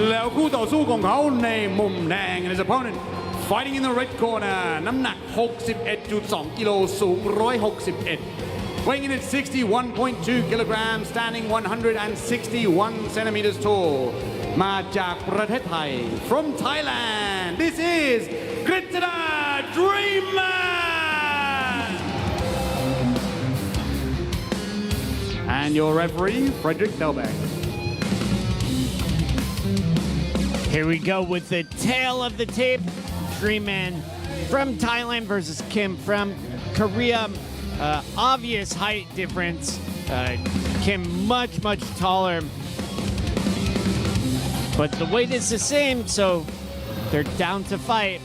แล้วคู่ต่อสู้ของเขาในมุมแดง and his opponent fighting in the red corner น้ำหนัก 61.2 กิโลสูง 161 weighing in at 61.2 kilograms standing 161 centimeters tall มาจากประเทศไทย From Thailand, this is Gritada Dream Man! And your referee, Frederick Delbeck. Here we go with the tail of the tape. Dream Man from Thailand versus Kim from Korea. Obvious height difference. Kim much taller. But the weight is the same, so they're down to fight.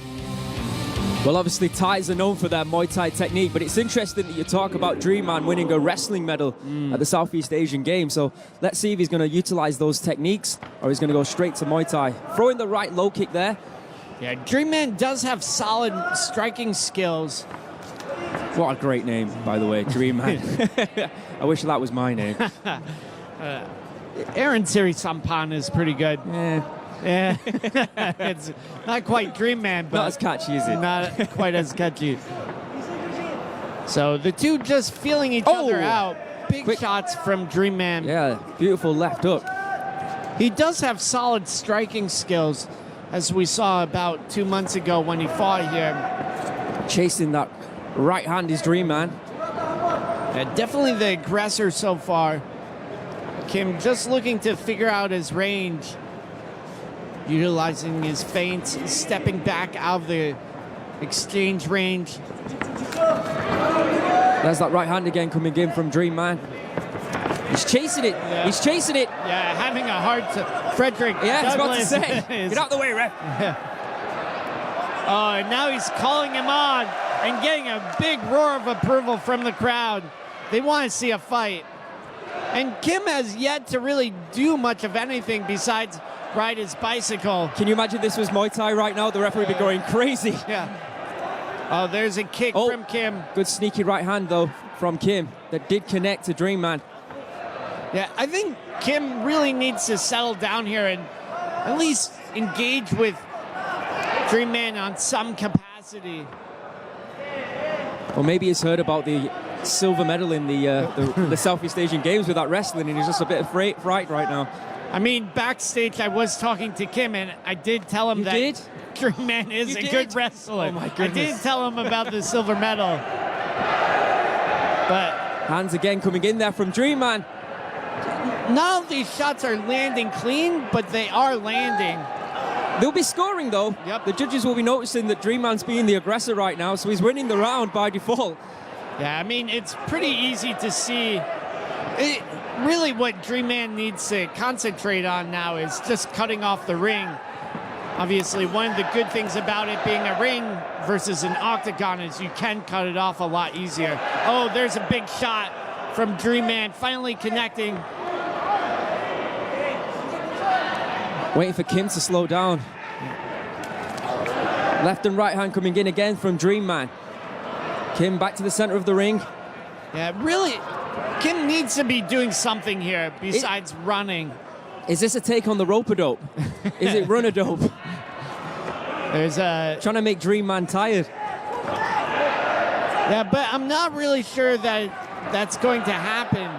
Well, obviously, Thais are known for their Muay Thai technique, but it's interesting that you talk about Dream Man winning a wrestling medal at the Southeast Asian Games. So let's see if he's going to utilize those techniques or he's going to go straight to Muay Thai. Throwing the right low kick there. Yeah, Dream Man does have solid striking skills. What a great name, by the way, Dream Man. I wish that was my name. Aaron Siri Sampana is pretty good. Yeah. It's not quite Dream Man, but not as catchy, is it? Not quite as catchy. So the two just feeling each other out. Big shots from Dream Man. Yeah, beautiful left hook. He does have solid striking skills, as we saw about 2 months ago when he fought here. Chasing that right hand is Dream Man. Yeah, definitely the aggressor so far. Kim just looking to figure out his range. Utilizing his feints, stepping back out of the exchange range. There's that right hand again coming in from Dream Man. He's chasing it. Yeah. He's chasing it. Yeah, having a hard time. Frederick. Yeah, I was about to say. Is, get out the way, ref. Oh, and now he's calling him on and getting a big roar of approval from the crowd. They want to see a fight. And Kim has yet to really do much of anything besides ride his bicycle. Can you imagine this was Muay Thai right now? The referee would be going crazy. Yeah. Oh, there's a kick from Kim. Good sneaky right hand, though, from Kim that did connect to Dream Man. Yeah, I think Kim really needs to settle down here and at least engage with Dream Man on some capacity. Or maybe he's heard about the silver medal in the Southeast Asian Games with that wrestling, and he's just a bit of fright right now. I mean, backstage, I was talking to Kim, and I did tell him that Dream Man is a good wrestler. Oh, my goodness. I did tell him about the silver medal. But hands again coming in there from Dream Man. None of these shots are landing clean, but they are landing. They'll be scoring, though. Yep. The judges will be noticing that Dream Man's being the aggressor right now, so he's winning the round by default. Yeah, I mean, it's pretty easy to see. Really what Dream Man needs to concentrate on now is just cutting off the ring. Obviously, one of the good things about it being a ring versus an octagon is you can cut it off a lot easier. Oh, there's a big shot from Dream Man, finally connecting. Waiting for Kim to slow down. Left and right hand coming in again from Dream Man. Kim back to the center of the ring. Yeah, really, Kim needs to be doing something here besides running. Is this a take on the rope-a-dope? Is it run-a-dope? There's a... Trying to make Dream Man tired. Yeah, but I'm not really sure that that's going to happen.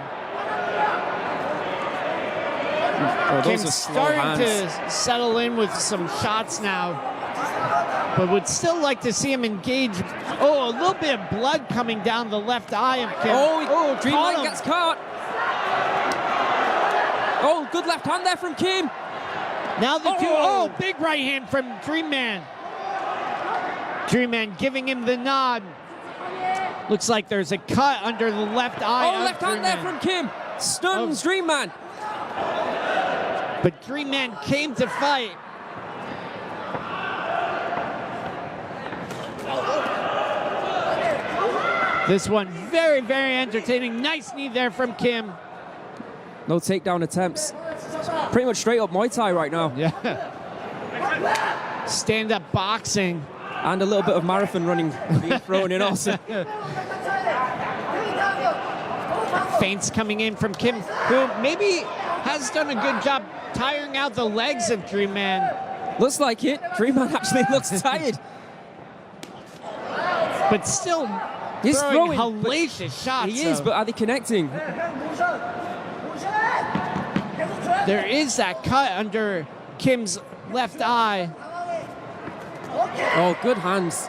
Oh, Kim's starting to settle in with some shots now, but would still like to see him engage. Oh, a little bit of blood coming down the left eye of Kim. Oh, Dream Man gets caught. Oh, good left hand there from Kim. Now the two, big right hand from Dream Man. Dream Man giving him the nod. Looks like there's a cut under the left eye. Oh, left hand there from Kim. Stuns Dream Man. But Dream Man came to fight. This one very, very entertaining. Nice knee there from Kim. No takedown attempts. Pretty much straight up Muay Thai right now. Yeah. Stand-up boxing. And a little bit of marathon running being thrown in also. Feints coming in from Kim, who maybe has done a good job tiring out the legs of Dream Man. Looks like it. Dream Man actually looks tired. But still he's throwing hellacious shots. He is, but are they connecting? There is that cut under Kim's left eye. Oh, good hands.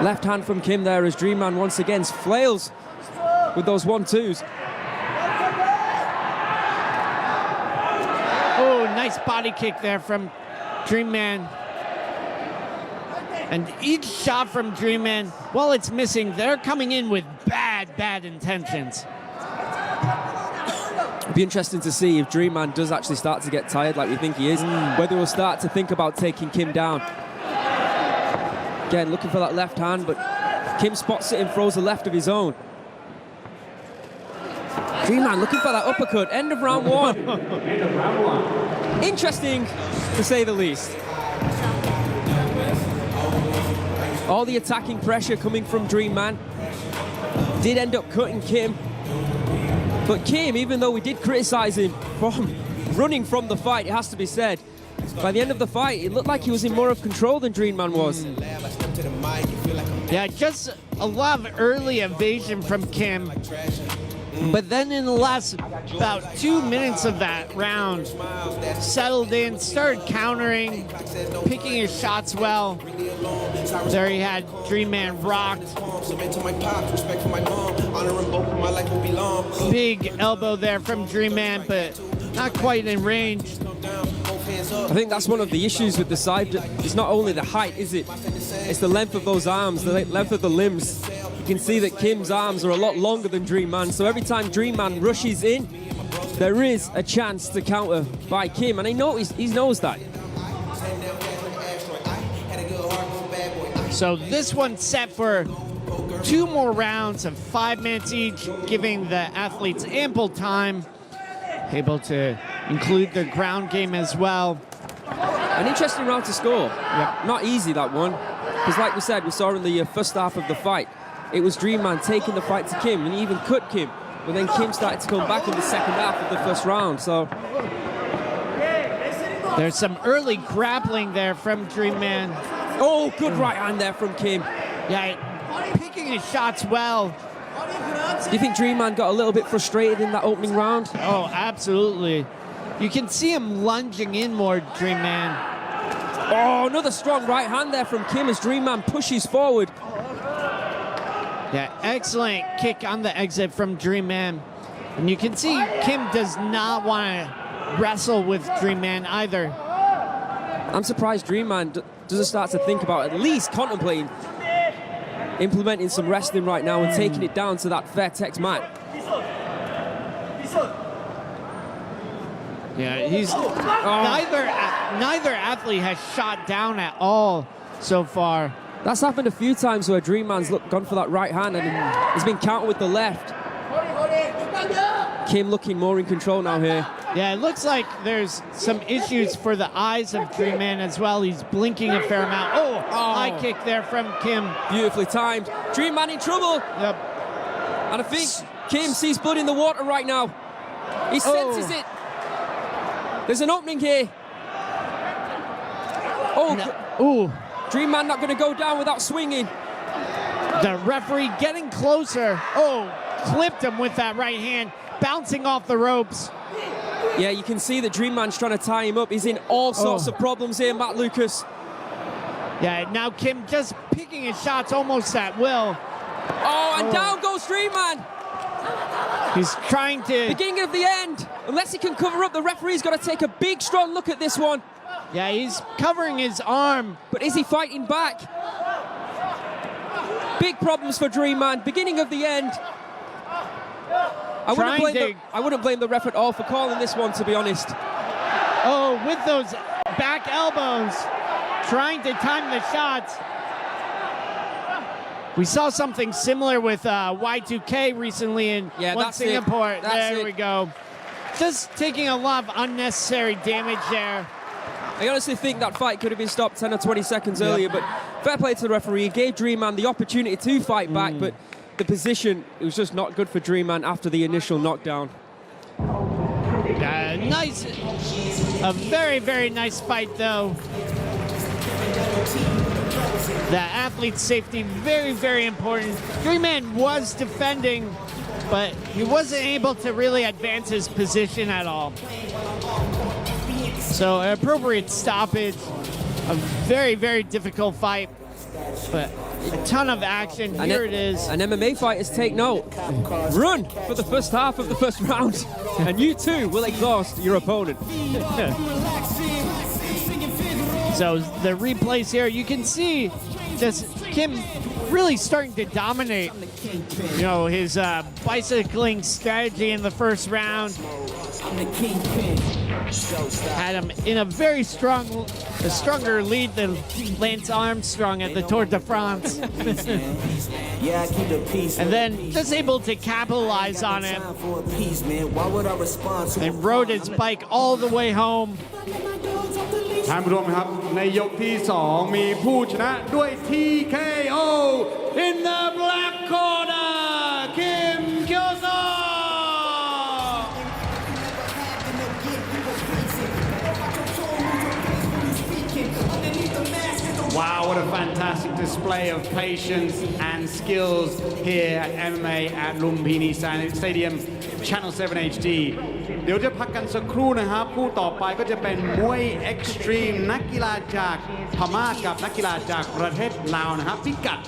Left hand from Kim there as Dream Man once again flails with those 1-2s. Oh, nice body kick there from Dream Man. And each shot from Dream Man, while it's missing, they're coming in with bad intentions. It'll be interesting to see if Dream Man does actually start to get tired like we think he is, whether he'll start to think about taking Kim down. Again, looking for that left hand, but Kim spots it and throws a left of his own. Dream Man looking for that uppercut. End of round one. Interesting, to say the least. All the attacking pressure coming from Dream Man. Did end up cutting Kim. But Kim, even though we did criticize him from running from the fight, it has to be said, by the end of the fight, it looked like he was in more of control than Dream Man was. Yeah, just a lot of early evasion from Kim. But then in the last about 2 minutes of that round, settled in, started countering, picking his shots well. There he had Dream Man rocked. Big elbow there from Dream Man, but not quite in range. I think that's one of the issues with the side. It's not only the height, is it? It's the length of those arms, the length of the limbs. You can see that Kim's arms are a lot longer than Dream Man, so every time Dream Man rushes in, there is a chance to counter by Kim, and he knows that. So this one's set for 2 more rounds of 5 minutes each, giving the athletes ample time, able to include their ground game as well. An interesting round to score. Yep. Not easy, that one, because like we said, we saw in the first half of the fight, it was Dream Man taking the fight to Kim, and he even cut Kim. But then Kim started to come back in the second half of the first round, so... There's some early grappling there from Dream Man. Oh, good right hand there from Kim. Yeah, picking his shots well. Do you think Dream Man got a little bit frustrated in that opening round? Oh, absolutely. You can see him lunging in more, Dream Man. Oh, another strong right hand there from Kim as Dream Man pushes forward. Yeah, excellent kick on the exit from Dream Man. And you can see Kim does not want to wrestle with Dream Man either. I'm surprised Dream Man doesn't start to think about at least contemplating implementing some wrestling right now and taking it down to that Fairtex mat. Yeah, neither athlete has shot down at all so far. That's happened a few times where Dream Man's gone for that right hand and he's been countered with the left. Kim looking more in control now here. Yeah, it looks like there's some issues for the eyes of Dream Man as well. He's blinking a fair amount. Oh, high kick there from Kim. Beautifully timed. Dream Man in trouble. Yep. And I think Kim sees blood in the water right now. He senses it. There's an opening here. Oh, ooh. Dream Man not going to go down without swinging. The referee getting closer. Oh, clipped him with that right hand, bouncing off the ropes. Yeah, you can see that Dream Man's trying to tie him up. He's in all sorts of problems here, Matt Lucas. Yeah, now Kim just picking his shots almost at will. Oh, and down goes Dream Man. He's trying to... Beginning of the end. Unless he can cover up, the referee's got to take a big, strong look at this one. Yeah, he's covering his arm. But is he fighting back? Big problems for Dream Man. Beginning of the end. I wouldn't blame the ref at all for calling this one, to be honest. Oh, with those back elbows, trying to time the shots. We saw something similar with Y2K recently in Singapore. There we go. Just taking a lot of unnecessary damage there. I honestly think that fight could have been stopped 10 or 20 seconds earlier, but fair play to the referee. He gave Dream Man the opportunity to fight back, but the position, it was just not good for Dream Man after the initial knockdown. Nice. A very, very nice fight, though. The athlete's safety, very, very important. Dream Man was defending, but he wasn't able to really advance his position at all. So an appropriate stoppage. A very, very difficult fight, but a ton of action. Here it is. And MMA fighters take note. Run for the first half of the first round, and you too will exhaust your opponent. So the replays here, you can see just Kim really starting to dominate, you know, his bicycling strategy in the first round. Had him in a very stronger lead than Lance Armstrong at the Tour de France. And then just able to capitalize on it. And rode his bike all the way home. ท่านผู้ชมครับในยกที่2มีผู้ชนะด้วย TKO in the black corner Kim Kyo-sung Wow, what a fantastic display of patience and skills here at MMA at Lumpini Stadium, Channel 7 HD เดี๋ยวจะพักกันสักครู่นะครับคู่ต่อไปก็จะเป็นมวยเอ็กซ์ตรีมนักกีฬาจากพม่ากับนักกีฬาจากประเทศลาวนะครับพิกัด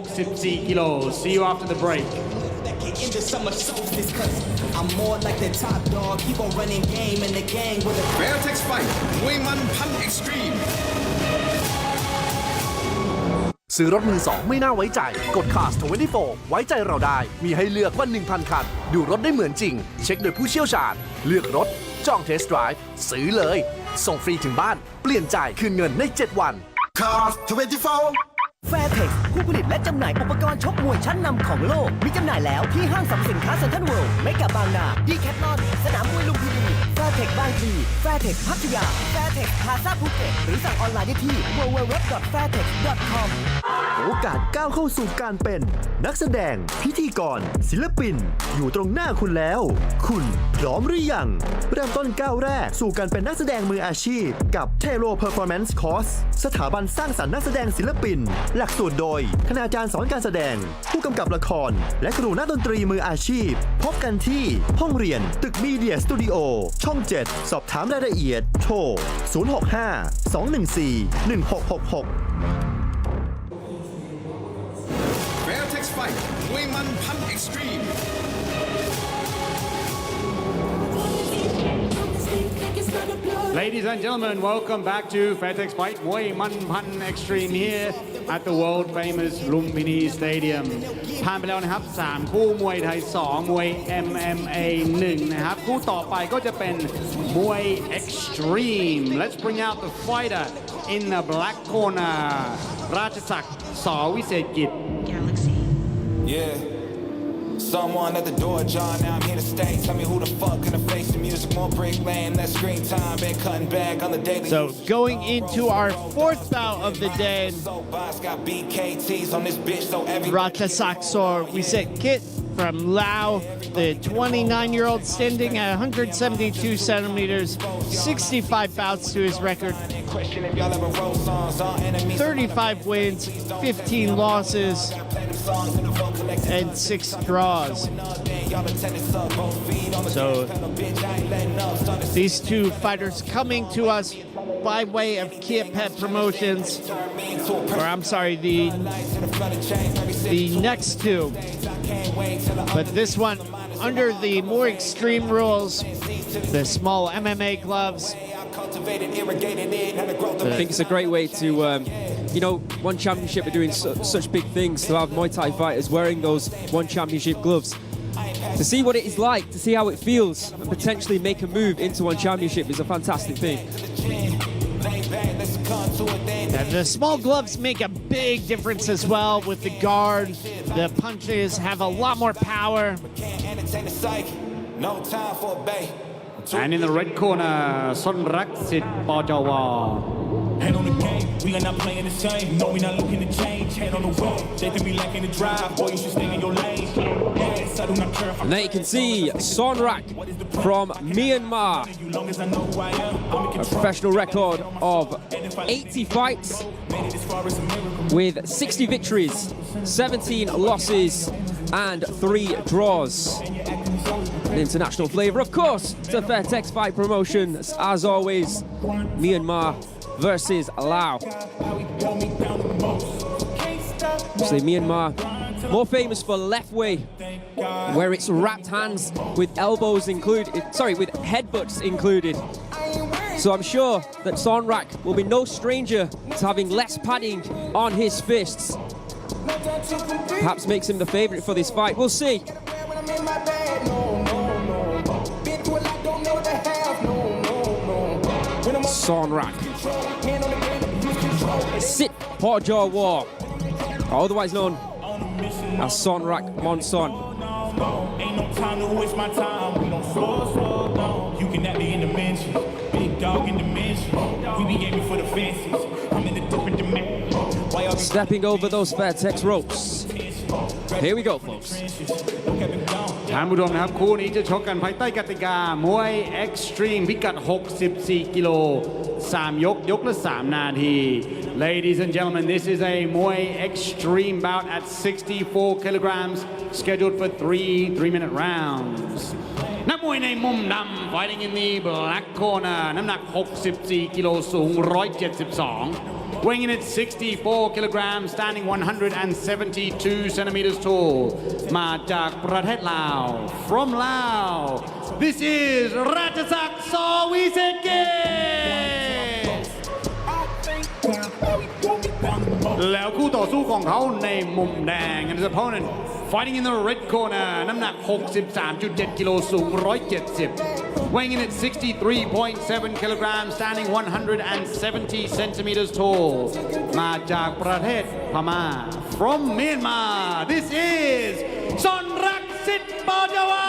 64 กิโล See you after the break In the summer solstice, cause I'm more like the top dog. Keep on running game in the gang with a Fairtex Fight มวยมันพัน Extreme ซื้อรถมือสองไม่น่าไว้ใจกด Cars 24 ไว้ใจเราได้มีให้เลือกกว่า 1,000 คันดูรถได้เหมือนจริงเช็คโดยผู้เชี่ยวชาญเลือกรถจองเทสต์ไดรฟ์ซื้อเลยส่งฟรีถึงบ้านเปลี่ยนจ่ายคืนเงินใน 7 วัน Cars 24 Fairtex ผู้ผลิตและจำหน่ายอุปกรณ์ชกมวยชั้นนำของโลกมีจำหน่ายแล้วที่ห้างสรรพสินค้าเซ็นทรัลเวิลด์เมกะบางนาดีแคทลอนสนามมวยลุมพินี Fairtex บางพลี Fairtex พัทยา Fairtex พาซาภูเก็ตหรือสั่งออนไลน์ได้ที่ www.fairtex.com โอกาสก้าวเข้าสู่การเป็นนักแสดงพิธีกรศิลปินอยู่ตรงหน้าคุณแล้วคุณพร้อมหรือยังเริ่มต้นก้าวแรกสู่การเป็นนักแสดงมืออาชีพกับ tero performance course สถาบันสร้างสรรค์นักแสดงศิลปินหลักสูตรโดยคณาจารย์สอนการแสดงผู้กำกับละครและครูนักดนตรีมืออาชีพพบกันที่ห้องเรียนตึกมีเดียสตูดิโอช่อง 7 สอบถามรายละเอียดโทร 065-214-1666 Fairtex Fight มวยมันพัน Extreme Ladies and gentlemen, welcome back to Fairtex Fight มวยมันพัน Extreme here at the world famous Lumpini Stadium ผ่านไปแล้วนะครับ3คู่มวยไทย2มวย MMA 1นะครับคู่ต่อไปก็จะเป็นมวย Extreme Let's bring out the fighter in the black corner ราชศักดิ์ ส.วิเศษกิจ Yeah Someone at the door, John. Now I'm here to stay. Tell me who the fuck gonna face the music, more break lane, less screen time, been cutting back on the daily. So going into our fourth bout of the day, Ratchasaksor, we said Kit from Lao, the 29-year-old standing at 172 centimeters, 65 bouts to his record, 35 wins, 15 losses, and 6 draws. So these two fighters coming to us by way of Kia Pet Promotions, or I'm sorry, the next two. But this one under the more extreme rules, the small MMA gloves. I think it's a great way to, One Championship are doing such big things, to have Muay Thai fighters wearing those One Championship gloves. To see what it is like, to see how it feels, and potentially make a move into One Championship is a fantastic thing. And the small gloves make a big difference as well with the guard. The punches have a lot more power. And in the red corner, Sonraksit Pajawar. Head on the game, we are not playing the same. No, we not looking to change. Head on the road, they can be lacking the drive. Boy, you should stay in your lane. Yes, I do not care. And there you can see Sonrak from Myanmar. A professional record of 80 fights with 60 victories, 17 losses, and 3 draws. An international flavour, of course, to Fairtex Fight Promotions. As always, Myanmar versus Lao. Obviously, Myanmar more famous for left way, where it's wrapped hands with elbows included, with headbutts included. So I'm sure that Sonrak will be no stranger to having less padding on his fists. Perhaps makes him the favourite for this fight. We'll see. Sonrak. Sit Pajawar, otherwise known as Sonrak Monson. Ain't no time to waste my time. We don't slow down. You can act me in the mansion. Big dog in the mansion. We be aiming for the fences. I'm in a different dimension. Stepping over those Fairtex ropes. Here we go, folks. ท่านผู้ชมนะครับคู่นี้จะชกกันภายใต้กติกามวย Extreme พิกัด 64 กิโล 3 ยก ยกละ 3 นาที Ladies and gentlemen, this is a Muay Extreme bout at 64 kilograms, scheduled for 3-minute rounds. นักมวยในมุมดำ fighting in the black corner น้ำหนัก 64 กิโลสูง 172 weighing in at 64 kilograms, standing 172 centimeters tall มาจากประเทศลาว from Lao this is ราชศักดิ์ ซอวิเศษเกษแล้วคู่ต่อสู้ของเขาในมุมแดง and his opponent fighting in the red corner น้ำหนัก 63.7 กิโลสูง 170 weighing in at 63.7 kilograms, standing 170 centimeters tall มาจากประเทศพม่า from Myanmar this is ซอนรักสิทธิ์ปอจวา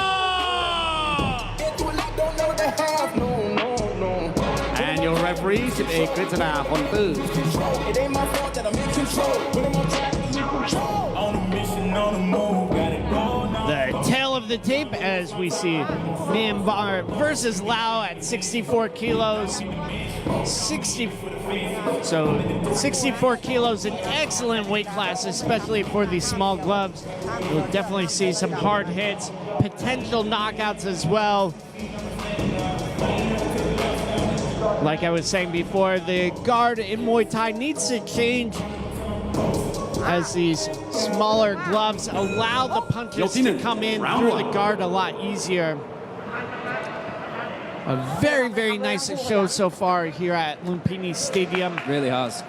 and your referee 11 กฤษณาพลตื้อ The tail of the tape as we see Myanmar versus Lao at 64 kilos. 64 kilos, an excellent weight class, especially for these small gloves. You'll definitely see some hard hits, potential knockouts as well. Like I was saying before, the guard in Muay Thai needs to change as these smaller gloves allow the punches to come in through the guard a lot easier. A very, very nice show so far here at Lumpini Stadium. Really has.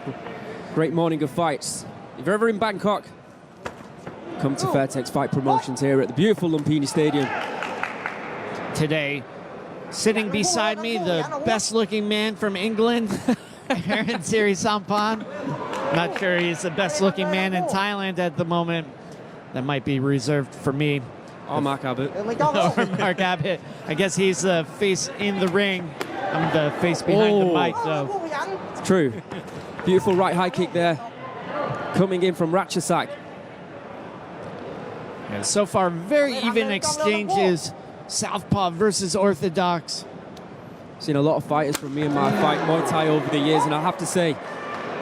Great morning of fights. If you're ever in Bangkok, come to Fairtex Fight Promotions here at the beautiful Lumpini Stadium. Today, sitting beside me, the best-looking man from England, Aaron Siri Sampan. Not sure he's the best-looking man in Thailand at the moment. That might be reserved for me. Or Mark Abbott. Or Mark Abbott. I guess he's the face in the ring. I'm the face behind the mic, though. It's true. Beautiful right high kick there. Coming in from Ratchasak. And so far, very even exchanges. Southpaw versus Orthodox. Seen a lot of fighters from Myanmar fight Muay Thai over the years, and I have to say,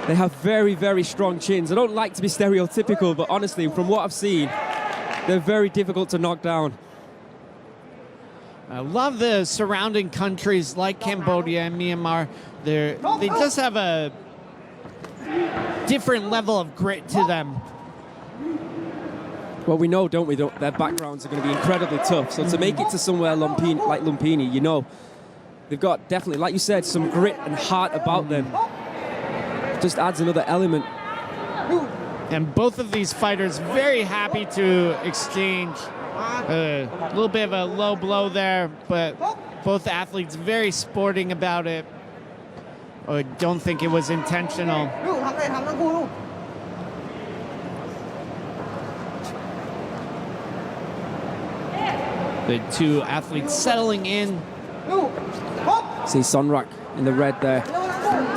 they have very, very strong chins. I don't like to be stereotypical, but honestly, from what I've seen, they're very difficult to knock down. I love the surrounding countries like Cambodia and Myanmar. They just have a different level of grit to them. Well, we know, don't we, their backgrounds are going to be incredibly tough. So to make it to somewhere like Lumpini, you know, they've got definitely, like you said, some grit and heart about them. Just adds another element. And both of these fighters very happy to exchange. A little bit of a low blow there, but both athletes very sporting about it. I don't think it was intentional. The two athletes settling in. See Sonrak in the red there.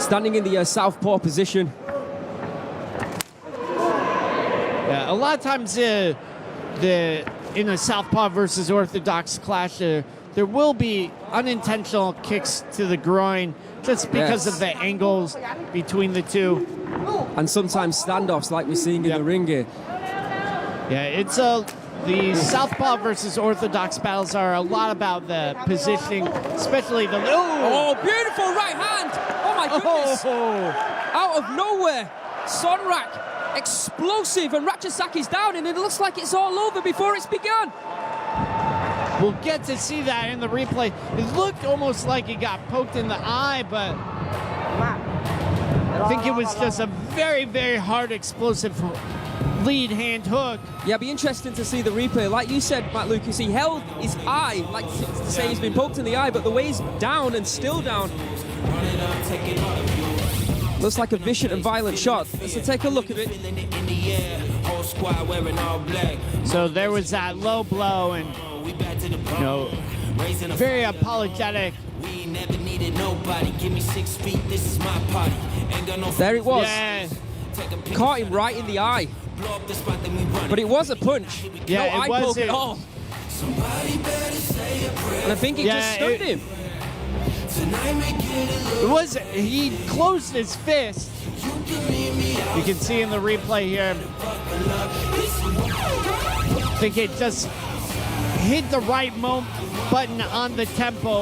Standing in the southpaw position. Yeah, a lot of times in a southpaw versus orthodox clash, there will be unintentional kicks to the groin just because of the angles between the two. And sometimes standoffs like we're seeing in the ring here. Yeah, it's the southpaw versus orthodox battles are a lot about the positioning, especially the... Oh, beautiful right hand! Oh my goodness! Out of nowhere, Sonrak, explosive, and Ratchasaki's down, and it looks like it's all over before it's begun. We'll get to see that in the replay. It looked almost like he got poked in the eye, but I think it was just a very, very hard, explosive lead hand hook. Yeah, it'd be interesting to see the replay. Like you said, Matt Lucas, he held his eye, like to say he's been poked in the eye, but the way he's down and still down, looks like a vicious and violent shot. So take a look at it. So there was that low blow, and you know, very apologetic. There it was. Yeah. Caught him right in the eye. But it was a punch. Yeah, no eye poke at all. And I think he just stunned him. It was, he closed his fist, You can see in the replay here, I think it just hit the right button on the tempo.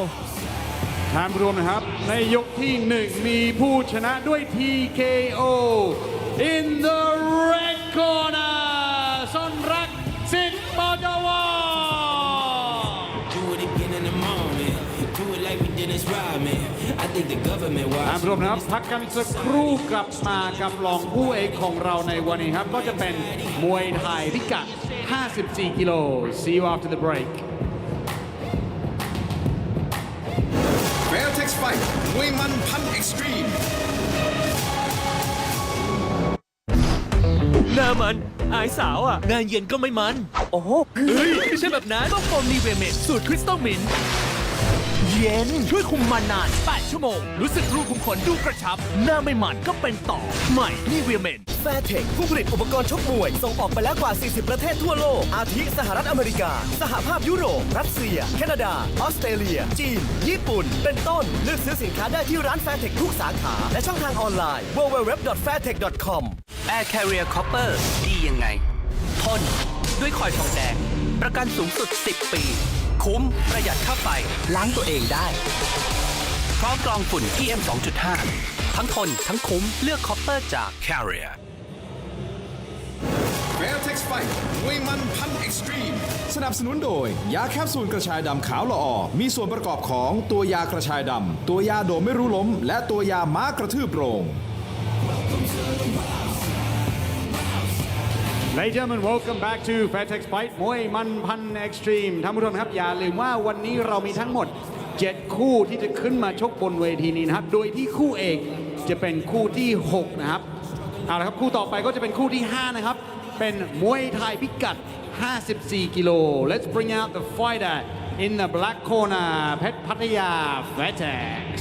ท่านผู้ชมนะครับในยกที่1มีผู้ชนะด้วย TKO in the red corner สนรักสิทธิ์ปจว ท่านผู้ชมนะครับพักกันสักครู่กลับมากับรองผู้เอกของเราในวันนี้ครับก็จะเป็นมวยไทยพิกัด54 กิโล See you after the break Fairtex Fight มวยมันพันเอ็กซ์ตรีม หน้ามันอายสาวอ่ะหน้าเย็นก็ไม่มันโอ้โหเฮ้ยไม่ใช่แบบนั้นต้องโฟมนีเวเมดสูตรคริสตัลมินต์เย็นช่วยคุมมันนาน8 ชั่วโมงรู้สึกรูขุมขนดูกระชับหน้าไม่มันก็เป็นต่อใหม่นีเวเมดแฟร์เทคผู้ผลิตอุปกรณ์ชกมวยส่งออกไปแล้วกว่า40ประเทศทั่วโลกอาทิสหรัฐอเมริกาสหภาพยุโรปรัสเซียแคนาดาออสเตรเลียจีนญี่ปุ่นเป็นต้นเลือกซื้อสินค้าได้ที่ร้านแฟร์เทคทุกสาขาและช่องทางออนไลน์ www.fairtech.com Air Carrier Copper ดียังไงทนด้วยคอยทองแดงประกันสูงสุด10 ปีคุ้มประหยัดค่าไฟล้างตัวเองได้พร้อมกรองฝุ่น PM 2.5 ทั้งทนทั้งคุ้มเลือกคอปเปอร์จาก Carrier Fairtex Fight มวยมันพันเอ็กซ์ตรีมสนับสนุนโดยยาแคปซูลกระชายดำขาวละออมีส่วนประกอบของตัวยากระชายดำตัวยาโดมไม่รู้ล้มและตัวยาม้ากระทืบโรง Ladies and gentlemen, welcome back to Fairtex Fight มวยมันพันเอ็กซ์ตรีมท่านผู้ชมครับอย่าลืมว่าวันนี้เรามีทั้งหมด7 คู่ที่จะขึ้นมาชกบนเวทีนี้นะครับโดยที่คู่เอกจะเป็นคู่ที่6นะครับเอาละครับคู่ต่อไปก็จะเป็นคู่ที่5นะครับเป็นมวยไทยพิกัด54 กิโล Let's bring out the fighter in the black corner เพชรพัทยา Fairtex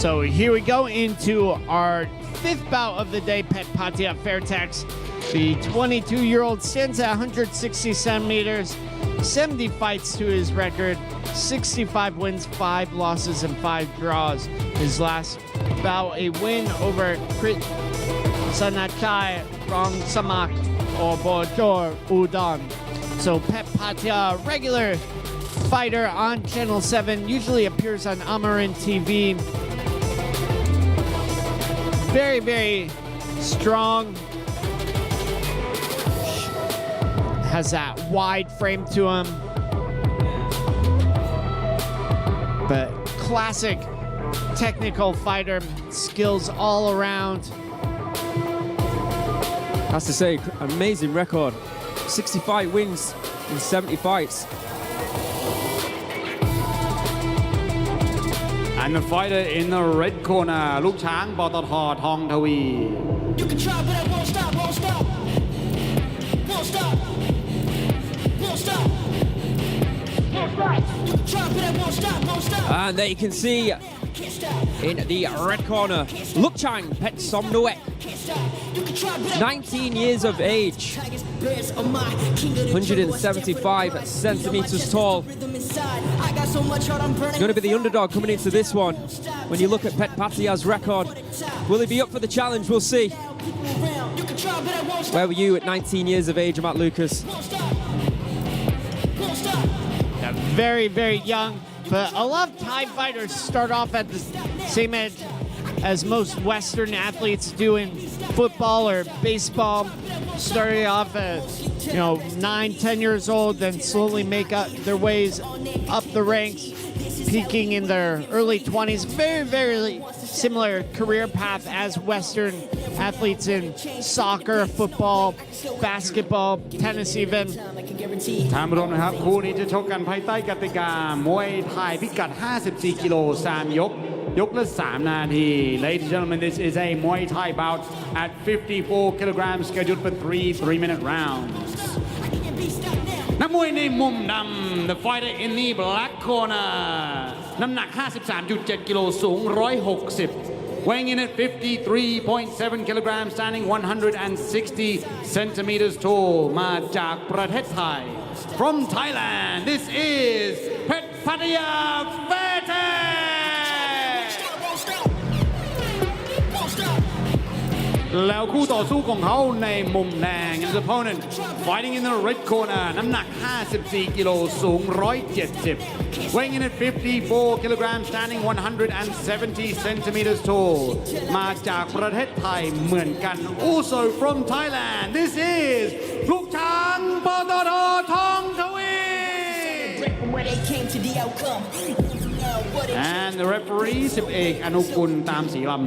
So here we go into our 5th bout of the day, Pet Patia Fairtex. The 22-year-old stands at 160 centimeters, 70 fights to his record, 65 wins, 5 losses, and 5 draws. His last bout, a win over Krit Sanachai from Samak or Bojor Udon. So Pet Patia, regular fighter on Channel 7, usually appears on Amarin TV. Very, very strong. Has that wide frame to him. But classic technical fighter, skills all around. Has to say, amazing record. 65 wins in 70 fights. And the fighter in the red corner ลูกช้างปตท.ทองทวี You can try but I won't stop, won't stop. Won't stop. Won't stop. Won't stop. You can try but I won't stop, won't stop. And there you can see in the red corner, Lukchang Pet Somnuek, 19 years of age, 175 centimeters tall. He's going to be the underdog coming into this one. When you look at Pet Patia's record, will he be up for the challenge? We'll see. Where were you at 19 years of age, Matt Lucas? Yeah, very, very young. But a lot of Thai fighters start off at the same age as most Western athletes do in football or baseball. Starting off at, 9, 10 years old, then slowly make up their ways up the ranks, peaking in their early 20s. Very, very similar career path as Western athletes in soccer, football, basketball, tennis even. ท่านผู้ชมนะครับคู่นี้จะชกกันภายใต้กติกามวยไทยพิกัด54 กิโล 3 ยกละ 3 นาที Ladies and gentlemen, this is a Muay Thai bout at 54 kilograms scheduled for 3 3-minute rounds นักมวยในมุมดำ The fighter in the black corner น้ำหนัก 53.7 กิโล สูง 160 weighing in at 53.7 kilograms standing 160 centimeters tall มาจากประเทศไทย From Thailand this is Pet Patia Fairtex แล้วคู่ต่อสู้ของเขาในมุมแดง his opponent fighting in the red corner น้ำหนัก 54 กิโลสูง 170 weighing in at 54 kilograms standing 170 centimeters tall มาจากประเทศไทยเหมือนกัน also from Thailand this is ลูกช้างปตท.ทองทวี and the referee สิบเอกอนุกุลตามศรีลำ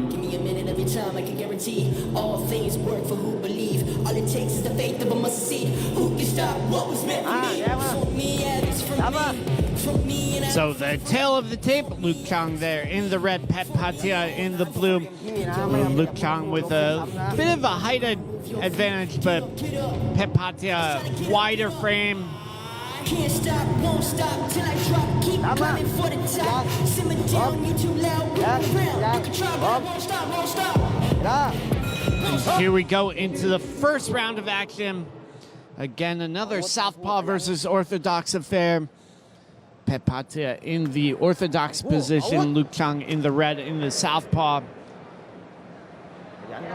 So the tail of the tape, Luke Chang there in the red, Pet Patia in the blue. Luke Chang with a bit of a height advantage, but Pet Patia wider frame. Can't stop, won't stop till I drop. Keep coming for the top. Simmer down, you too loud. Roll around. You can try, but I won't stop, won't stop. Here we go into the first round of action. Again, another southpaw versus orthodox affair. Pet Patia in the orthodox position. Luke Chang in the red in the southpaw.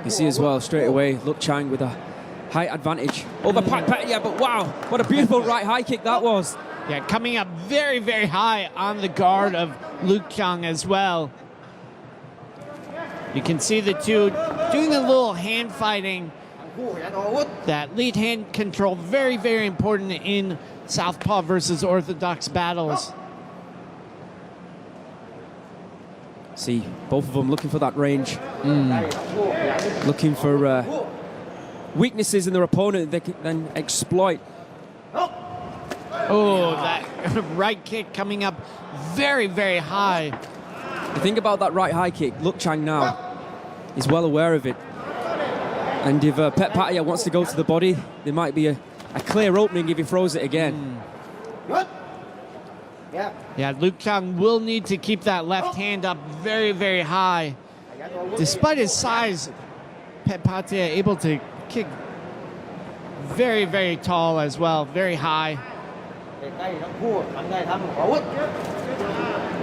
You see as well straight away Luke Chang with a height advantage over Pet Patia, but wow, what a beautiful right high kick that was. Yeah, coming up very, very high on the guard of Luke Chang as well. You can see the two doing a little hand fighting. That lead hand control, very, very important in southpaw versus orthodox battles. See, both of them looking for that range. Looking for weaknesses in their opponent they can then exploit. Oh, that right kick coming up very, very high. The thing about that right high kick, Luke Chang now is well aware of it. And if Pet Patia wants to go to the body, there might be a clear opening if he throws it again. Yeah, Luke Chang will need to keep that left hand up very, very high. Despite his size, Pet Patia able to kick very, very tall as well, very high.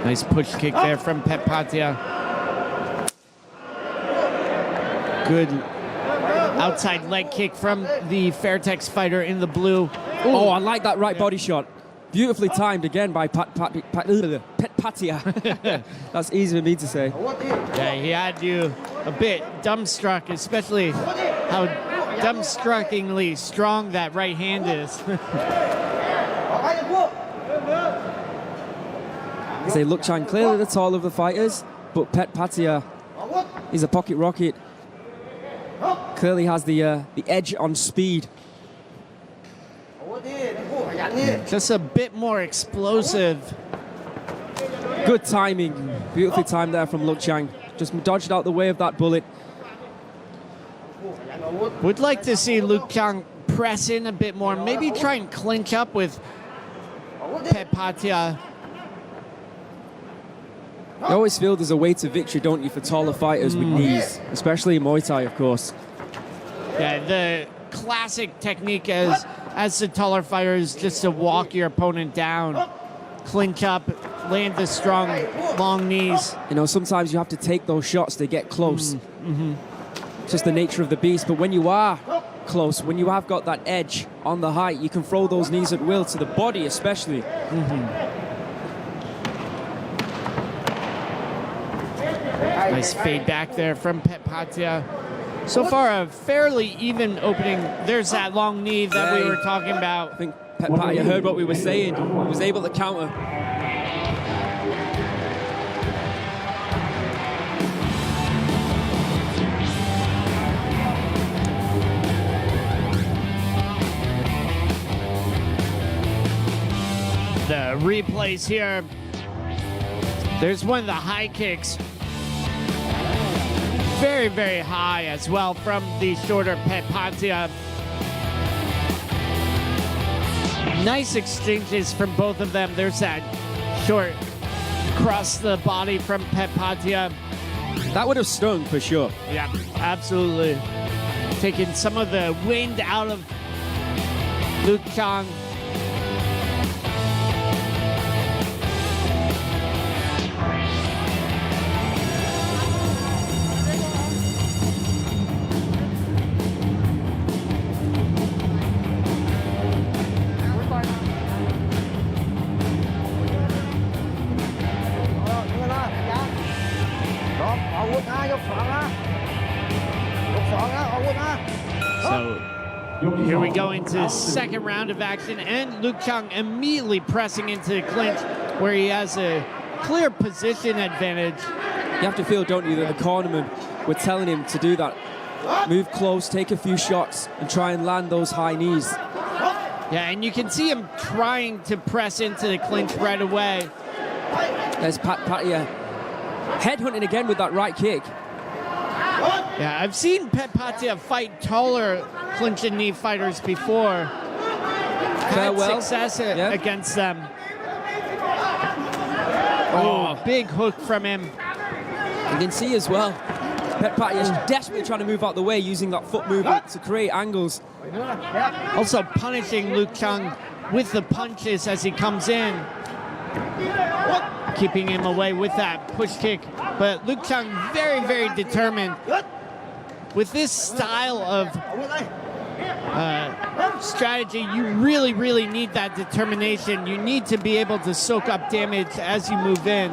Nice push kick there from Pet Patia. Good outside leg kick from the Fairtex fighter in the blue. Ooh. Oh, I like that right body shot. Beautifully timed again by Pet Patia. That's easy for me to say. Yeah, he had you a bit dumbstruck, especially how dumbstruckingly strong that right hand is. Say Luke Chang clearly the tall of the fighters, but Pet Patia is a pocket rocket. Clearly has the edge on speed. Just a bit more explosive. Good timing. Beautifully timed there from Luke Chang. Just dodged out the way of that bullet. Would like to see Luke Chang press in a bit more. Maybe try and clinch up with Pet Patia. You always feel there's a way to victory, don't you, for taller fighters with knees, especially in Muay Thai, of course. Yeah, the classic technique as the taller fighters just to walk your opponent down, clinch up, land the strong, long knees. You know, sometimes you have to take those shots to get close. It's just the nature of the beast. But when you are close, when you have got that edge on the height, you can throw those knees at will to the body, especially. Nice fade back there from Pet Patia. So far, a fairly even opening. There's that long knee that we were talking about. I think Pet Patia heard what we were saying. He was able to counter. The replays here. There's one of the high kicks. Very, very high as well from the shorter Pet Patia. Nice exchanges from both of them. There's that short across the body from Pet Patia. That would have stung for sure. Yeah, absolutely. Taking some of the wind out of Luke Chang. So here we go into the second round of action, and Luke Chung immediately pressing into the clinch where he has a clear position advantage. You have to feel, don't you, that the cornermen were telling him to do that. Move close, take a few shots, and try and land those high knees. Yeah, and you can see him trying to press into the clinch right away. There's Patia headhunting again with that right kick. Yeah, I've seen Patia fight taller clinch and knee fighters before. Had success against them. Oh, big hook from him. You can see as well, Patia is desperately trying to move out the way using that foot movement to create angles. Also punishing Luke Chung with the punches as he comes in. Keeping him away with that push kick. But Luke Chung very, very determined. With this style of strategy, you really, really need that determination. You need to be able to soak up damage as you move in.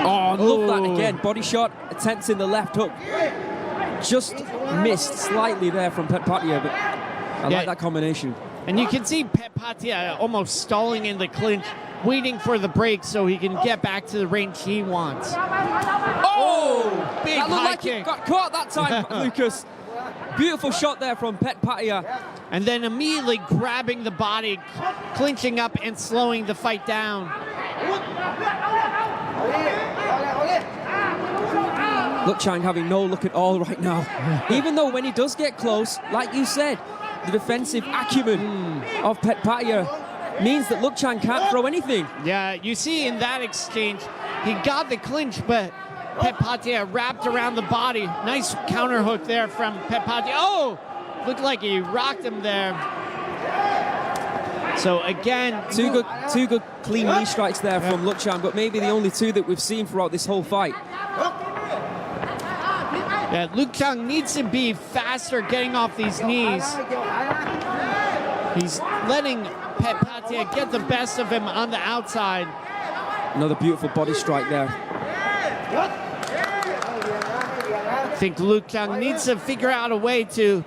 Oh, love that again. Body shot, attempting the left hook. Just missed slightly there from Patia, but I like that combination. And you can see Patia almost stalling in the clinch, waiting for the break so he can get back to the range he wants. Oh! Big that looked high like kick. It got caught that time, Lucas. Beautiful shot there from Patia. And then immediately grabbing the body, clinching up and slowing the fight down. Luke Chung having no look at all right now. Even though when he does get close, like you said, the defensive acumen of Patia means that Luke Chung can't throw anything. Yeah, you see in that exchange, he got the clinch, but Patia wrapped around the body. Nice counter hook there from Patia. Oh, looked like he rocked him there. So again, two good clean knee strikes there from Luke Chung, but maybe the only two that we've seen throughout this whole fight. Yeah, Luke Chung needs to be faster getting off these knees. He's letting Patia get the best of him on the outside. Another beautiful body strike there. I think Luke Chung needs to figure out a way to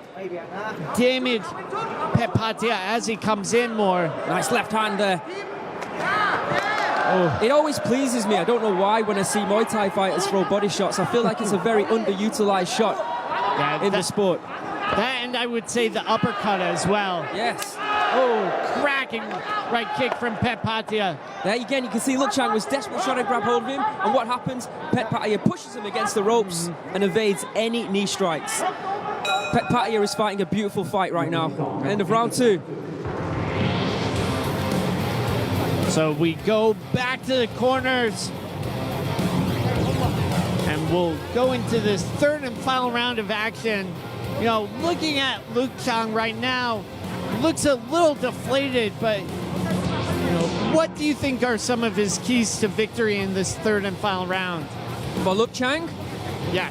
damage Patia as he comes in more. Nice left hand there. Oh. It always pleases me, I don't know why, when I see Muay Thai fighters throw body shots. I feel like it's a very underutilized shot in the sport. That, and I would say the uppercut as well. Yes. Oh, cracking right kick from Patia. There again, you can see Luke Chung was desperately trying to grab hold of him, and what happens? Patia pushes him against the ropes and evades any knee strikes. Patia is fighting a beautiful fight right now. End of round 2. So we go back to the corners, and we'll go into this third and final round of action. You know, looking at Luke Chung right now, looks a little deflated, but you know, what do you think are some of his keys to victory in this third and final round? For Luke Chung? Yeah.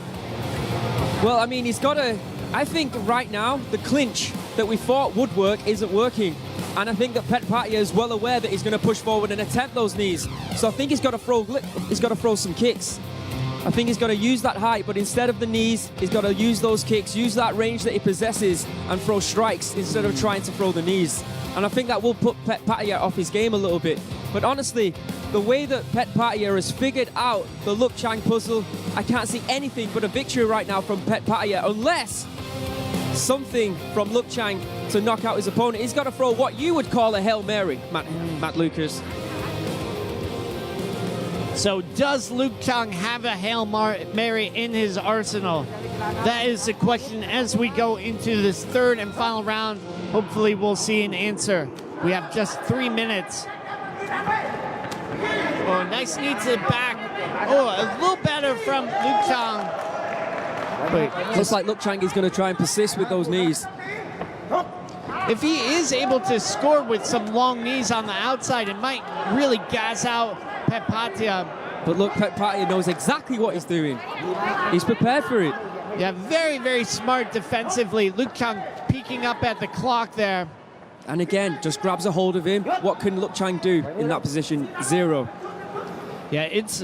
Well, I mean, he's got to, I think right now, the clinch that we thought would work isn't working. And I think that Patia is well aware that he's going to push forward and attempt those knees. So I think he's got to throw some kicks. I think he's got to use that height, but instead of the knees, he's got to use those kicks, use that range that he possesses and throw strikes instead of trying to throw the knees. And I think that will put Patia off his game a little bit. But honestly, the way that Patia has figured out the Luke Chung puzzle, I can't see anything but a victory right now from Patia, unless something from Luke Chung to knock out his opponent. He's got to throw what you would call a Hail Mary, Matt Lucas. So does Luke Chung have a Hail Mary in his arsenal? That is the question as we go into this third and final round. Hopefully we'll see an answer. We have just 3 minutes. Oh, nice knee to the back. Oh, a little better from Luke Chung. Looks like Luke Chung is going to try and persist with those knees. If he is able to score with some long knees on the outside, it might really gas out Patia. But look, Patia knows exactly what he's doing. He's prepared for it. Yeah, very, very smart defensively. Luke Chung peeking up at the clock there. And again, just grabs a hold of him. What can Luke Chung do in that position? Zero. Yeah, it's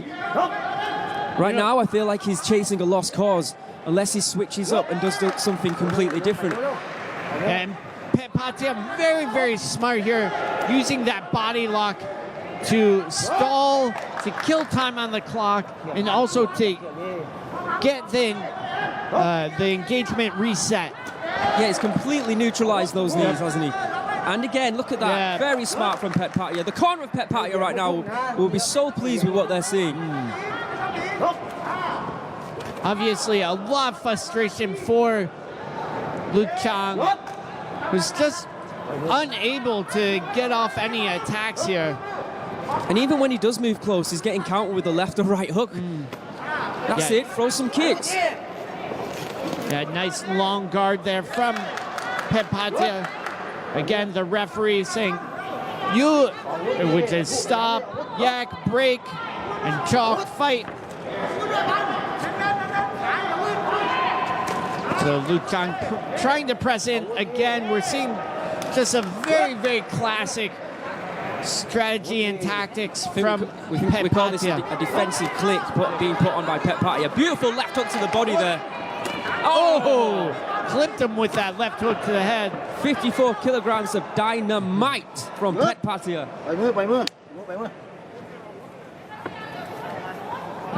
right now. I feel like he's chasing a lost cause unless he switches up and does something completely different. And Petpatia very, very smart here, using that body lock to stall, to kill time on the clock, and also to get the engagement reset. Yeah, he's completely neutralized those knees, hasn't he? And again, look at that. Yeah. Very smart from Petpatia. The corner of Petpatia right now will be so pleased with what they're seeing. Obviously, a lot of frustration for Luke Chang, who's just unable to get off any attacks here. And even when he does move close, he's getting countered with the left or right hook. That's it. Throw some kicks. Yeah, nice long guard there from Petpatia. Again, the referee saying, which is stop, yak, break, and chalk fight. So Luke Chang trying to press in again. We're seeing just a very, very classic strategy and tactics from Petpatia. We call this a defensive click being put on by Petpatia. Beautiful left hook to the body there. Oh! Clipped him with that left hook to the head. 54 kilograms of dynamite from Petpatia.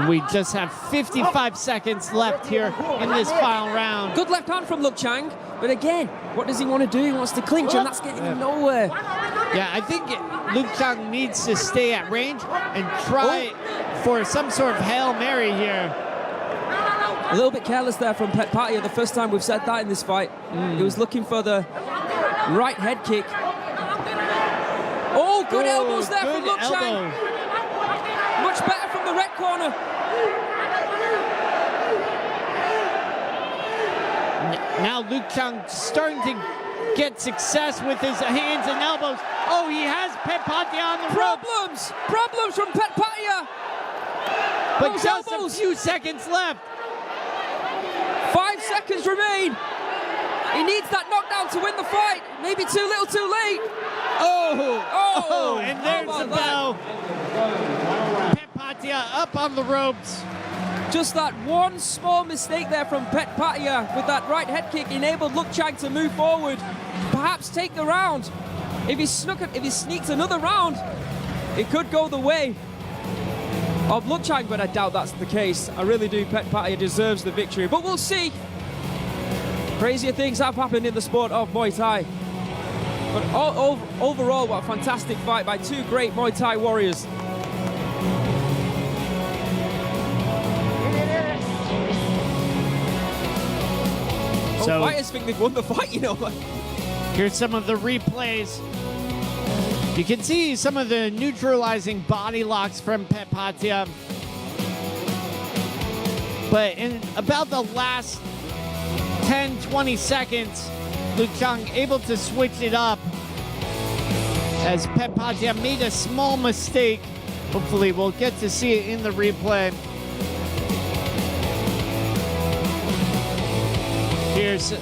We just have 55 seconds left here in this final round. Good left hand from Luke Chang, but again, what does he want to do? He wants to clinch, and that's getting him nowhere. Yeah, I think Luke Chang needs to stay at range and try for some sort of Hail Mary here. A little bit careless there from Petpatia. The first time we've said that in this fight. He was looking for the right head kick. Oh, good elbows there from Luke Chang. Much better from the red corner. Now Luke Chang starting to get success with his hands and elbows. Oh, he has Petpatia on the ropes. Problems from Petpatia. But just a few seconds left. 5 seconds remain. He needs that knockdown to win the fight. Maybe too little, too late. Oh, and there's the bell. Petpatia up on the ropes. Just that one small mistake there from Petpatia with that right head kick enabled Luke Chang to move forward, perhaps take the round. If he sneaks another round, it could go the way of Luke Chang, but I doubt that's the case. I really do. Petpatia deserves the victory, but we'll see. Crazier things have happened in the sport of Muay Thai. But overall, what a fantastic fight by two great Muay Thai warriors. So fighters think they've won the fight, you know. Here's some of the replays. You can see some of the neutralizing body locks from Petpatia. But in about the last 10-20 seconds, Luke Chang able to switch it up as Petpatia made a small mistake. Hopefully we'll get to see it in the replay. Here's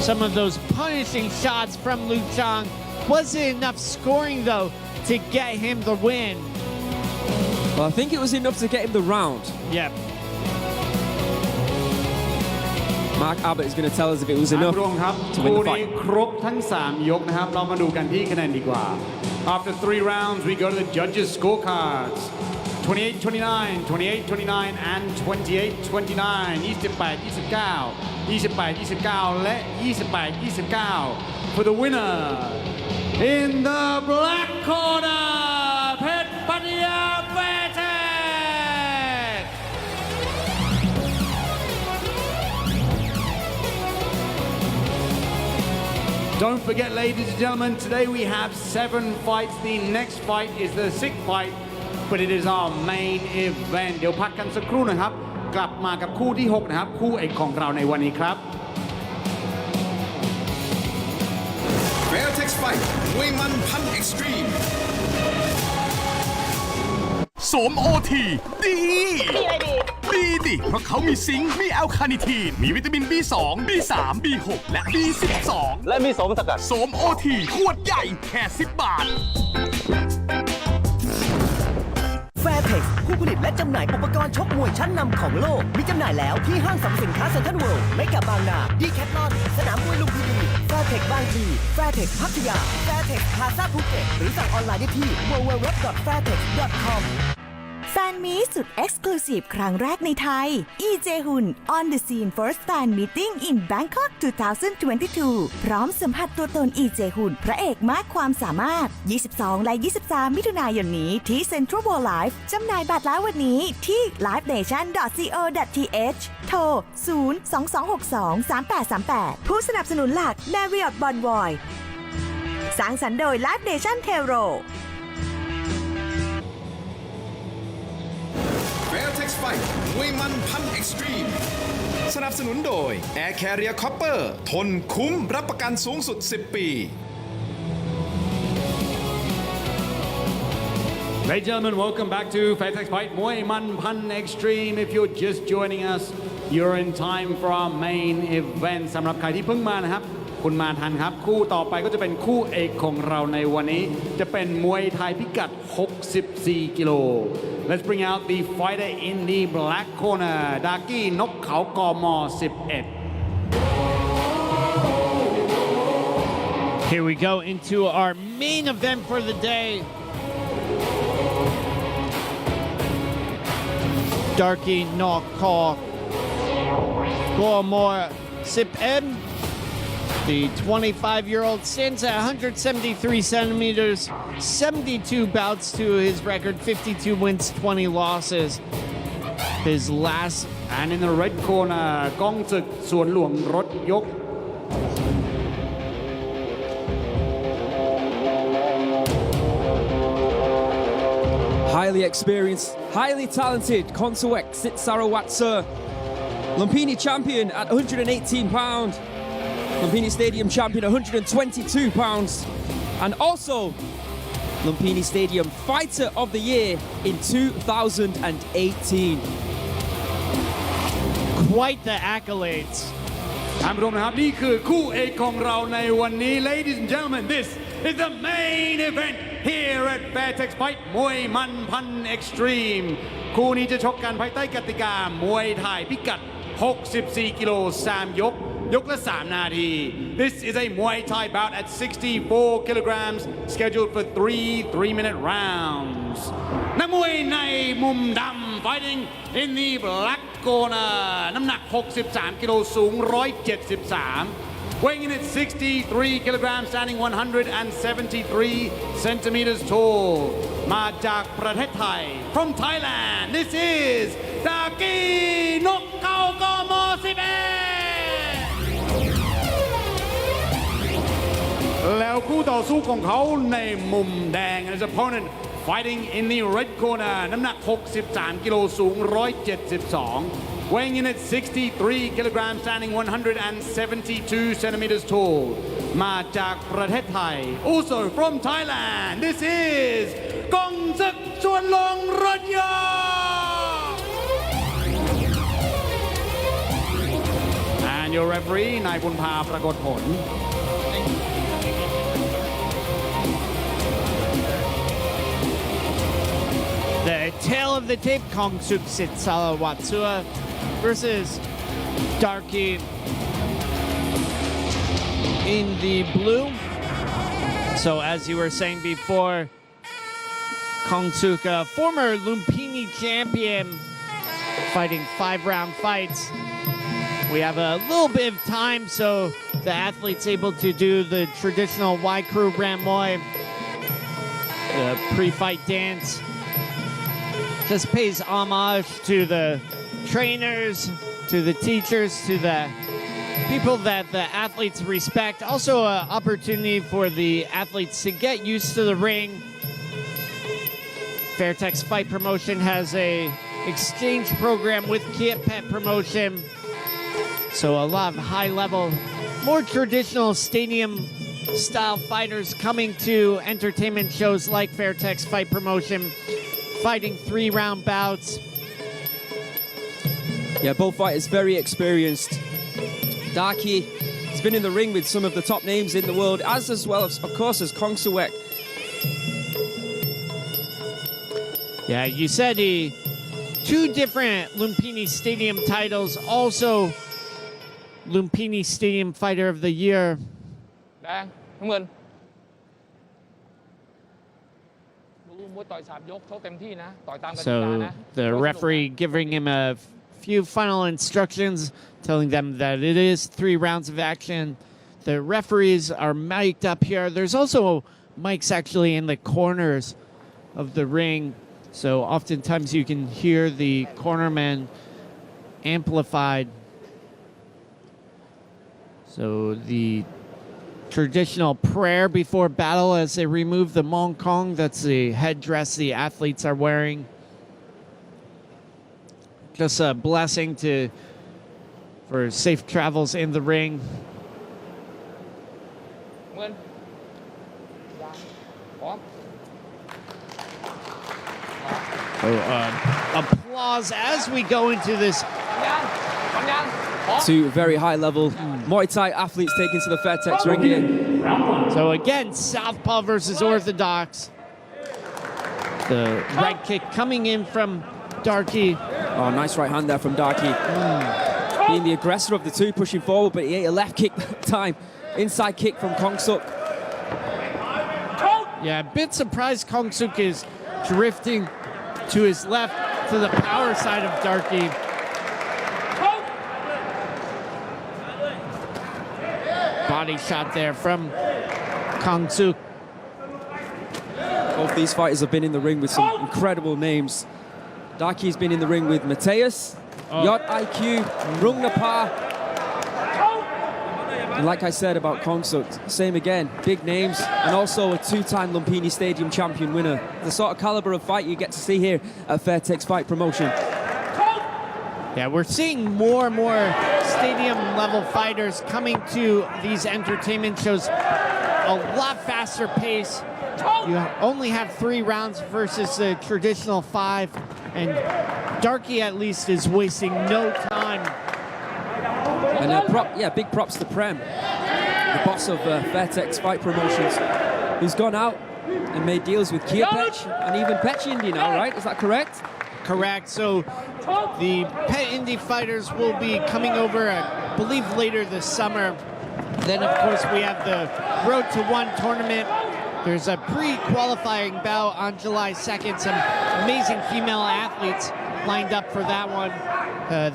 some of those punishing shots from Luke Chang. Wasn't enough scoring though to get him the win. Well, I think it was enough to get him the round. Yeah. Mark Abbott is going to tell us if it was enough to win the fight. ครบทั้ง3 ยกนะครับเรามาดูกันที่คะแนนดีกว่า After 3 rounds we go to the judges scorecards 28-29 28-29 and 28-29 28-29 28-29 และ28-29 for the winner in the black corner Petpatia Fairtex. Don't forget, ladies and gentlemen, today we have 7 fights. The next fight is the 6th fight, but it is our main event. เดี๋ยวพักกันสักครู่นะครับกลับมากับคู่ที่ 6 นะครับคู่เอกของเราในวันนี้ครับ Fairtex Fight มวยมันพันเอ็กซ์ตรีม โสมโอทีดีดิเพราะเขามีซิงค์มีแอลคาเนิทีนมีวิตามิน B2 B3 B6 และ B12 และมีโสมสกัด โสมโอทีขวดใหญ่แค่10 บาท Fairtex ผู้ผลิตและจำหน่ายอุปกรณ์ชกมวยชั้นนำของโลกมีจำหน่ายแล้วที่ห้างสรรพสินค้าเซ็นทรัลเวิลด์เมกะบางนาดีแคทลอนสนามมวยลุมพินี Fairtex บางพลี Fairtex พัทยา Fairtex พาซาภูเก็ตหรือสั่งออนไลน์ได้ที่ www.fairtex.comแฟนมีสุด Exclusive ครั้งแรกในไทย EJ Hun On the Scene First Fan Meeting in Bangkok 2022 พร้อมสัมผัสตัวตน EJ Hun พระเอกมากความสามารถ 22 และ 23 มิถุนายนนี้ที่ Central World Life จำหน่ายบัตรแล้ววันนี้ที่ livenation.co.th โทร 022623838 ผู้สนับสนุนหลัก Marriott Bonvoy สร้างสรรค์โดย Live Nation tero Fairtex Fight มวยมันพันเอ็กซ์ตรีมสนับสนุนโดย Air Carrier Copper ทนคุ้มรับประกันสูงสุด 10 ปี Ladies and gentlemen, welcome back to Fairtex Fight มวยมันพัน Extreme. If you're just joining us, you're in time for our main event. สำหรับใครที่เพิ่งมานะครับคุณมาทันครับคู่ต่อไปก็จะเป็นคู่เอกของเราในวันนี้จะเป็นมวยไทยพิกัด 64 กิโล Let's bring out the fighter in the black corner ดากี้นกเขากม11 Here we go into our main event for the day. Darky Nok Call Gormore Sip M. The 25-year-old stands at 173 centimeters, 72 bouts to his record, 52 wins, 20 losses. His last... And in the red corner, ก้องศึกสวนหลวงรถยก Highly experienced, highly talented Konsuek Sitsarawatsa, Lumpini champion at 118 pounds. Lumpini Stadium champion 122 pounds and also Lumpini Stadium Fighter of the Year in 2018. Quite the accolades. ท่านผู้ชมนะครับนี่คือคู่เอกของเราในวันนี้ Ladies and gentlemen, this is the main event here at Fairtex Fight มวยมันพัน Extreme คู่นี้จะชกกันภายใต้กติกามวยไทยพิกัด 64 กิโล 3 ยกละ 3 นาที This is a Muay Thai bout at 64 kilograms scheduled for 3-minute rounds นักมวยในมุมดำ fighting in the black corner น้ำหนัก 63 กิโลสูง 173 weighing in at 63 kilograms standing 173 centimeters tall มาจากประเทศไทย from Thailand this is ดากีนกเขากม11แล้วคู่ต่อสู้ของเขาในมุมแดง his opponent fighting in the red corner น้ำหนัก 63 กิโลสูง 172 weighing in at 63 kilograms standing 172 centimeters tall มาจากประเทศไทย also from Thailand this is กงศึกชวนลงรถยนต์ and your referee นายบุญพาปรากฏผลThe tail of the tape, Kongsuk Sitsawatsua versus Darky in the blue. So as you were saying before, Kongsuk, former Lumpini champion, fighting 5-round fights. We have a little bit of time, so the athlete's able to do the traditional Y Crew Rammoy, the pre-fight dance. Just pays homage to the trainers, to the teachers, to the people that the athletes respect. Also an opportunity for the athletes to get used to the ring. Fairtex Fight Promotion has a exchange program with Kia Pet Promotion. So a lot of high-level, more traditional stadium-style fighters coming to entertainment shows like Fairtex Fight Promotion, fighting 3-round bouts. Yeah, both fighters very experienced. Darky has been in the ring with some of the top names in the world, as well as, of course, as Kongsuek. Yeah, you said he 2 different Lumpini Stadium titles, also Lumpini Stadium Fighter of the Year. แดงน้ำเงินดูมวยต่อย3 ยกเขาเต็มที่นะต่อยตามกติกา So นะ the referee giving him a few final instructions, telling them that it is 3 rounds of action. The referees are mic'd up here. There's also mics actually in the corners of the ring. So oftentimes you can hear the cornerman amplified. So the traditional prayer before battle as they remove the Mong Kong, that's the headdress the athletes are wearing. Just a blessing for safe travels in the ring. เงินพร้อม Applause as we go into this. Two very high-level Muay Thai athletes taken to the Fairtex ring here. So again, southpaw versus orthodox. The right kick coming in from Darky. Oh, nice right hand there from Darky. Being the aggressor of the 2, pushing forward, but he ate a left kick that time. Inside kick from Kong Suk. Yeah, a bit surprised Kong Suk is drifting to his left to the power side of Darky. Body shot there from Kong Suk. Both these fighters have been in the ring with some incredible names. Darky's been in the ring with Mateus, Yot IQ, Rung Napa. And like I said about Kong Suk, same again, big names, and also a 2-time Lumpini Stadium champion winner. The sort of caliber of fight you get to see here at Fairtex Fight Promotion. Yeah, we're seeing more and more stadium-level fighters coming to these entertainment shows. A lot faster pace. You only have 3 rounds versus the traditional 5, and Darky at least is wasting no time. And big props to Prem, the boss of Fairtex Fight Promotions, who's gone out and made deals with Kia Pech and even Pech Indy now, right? Is that correct? Correct. So the Pet Indy fighters will be coming over, I believe, later this summer. Then, of course, we have the Road to One tournament. There's a pre-qualifying bout on July 2nd. Some amazing female athletes lined up for that one.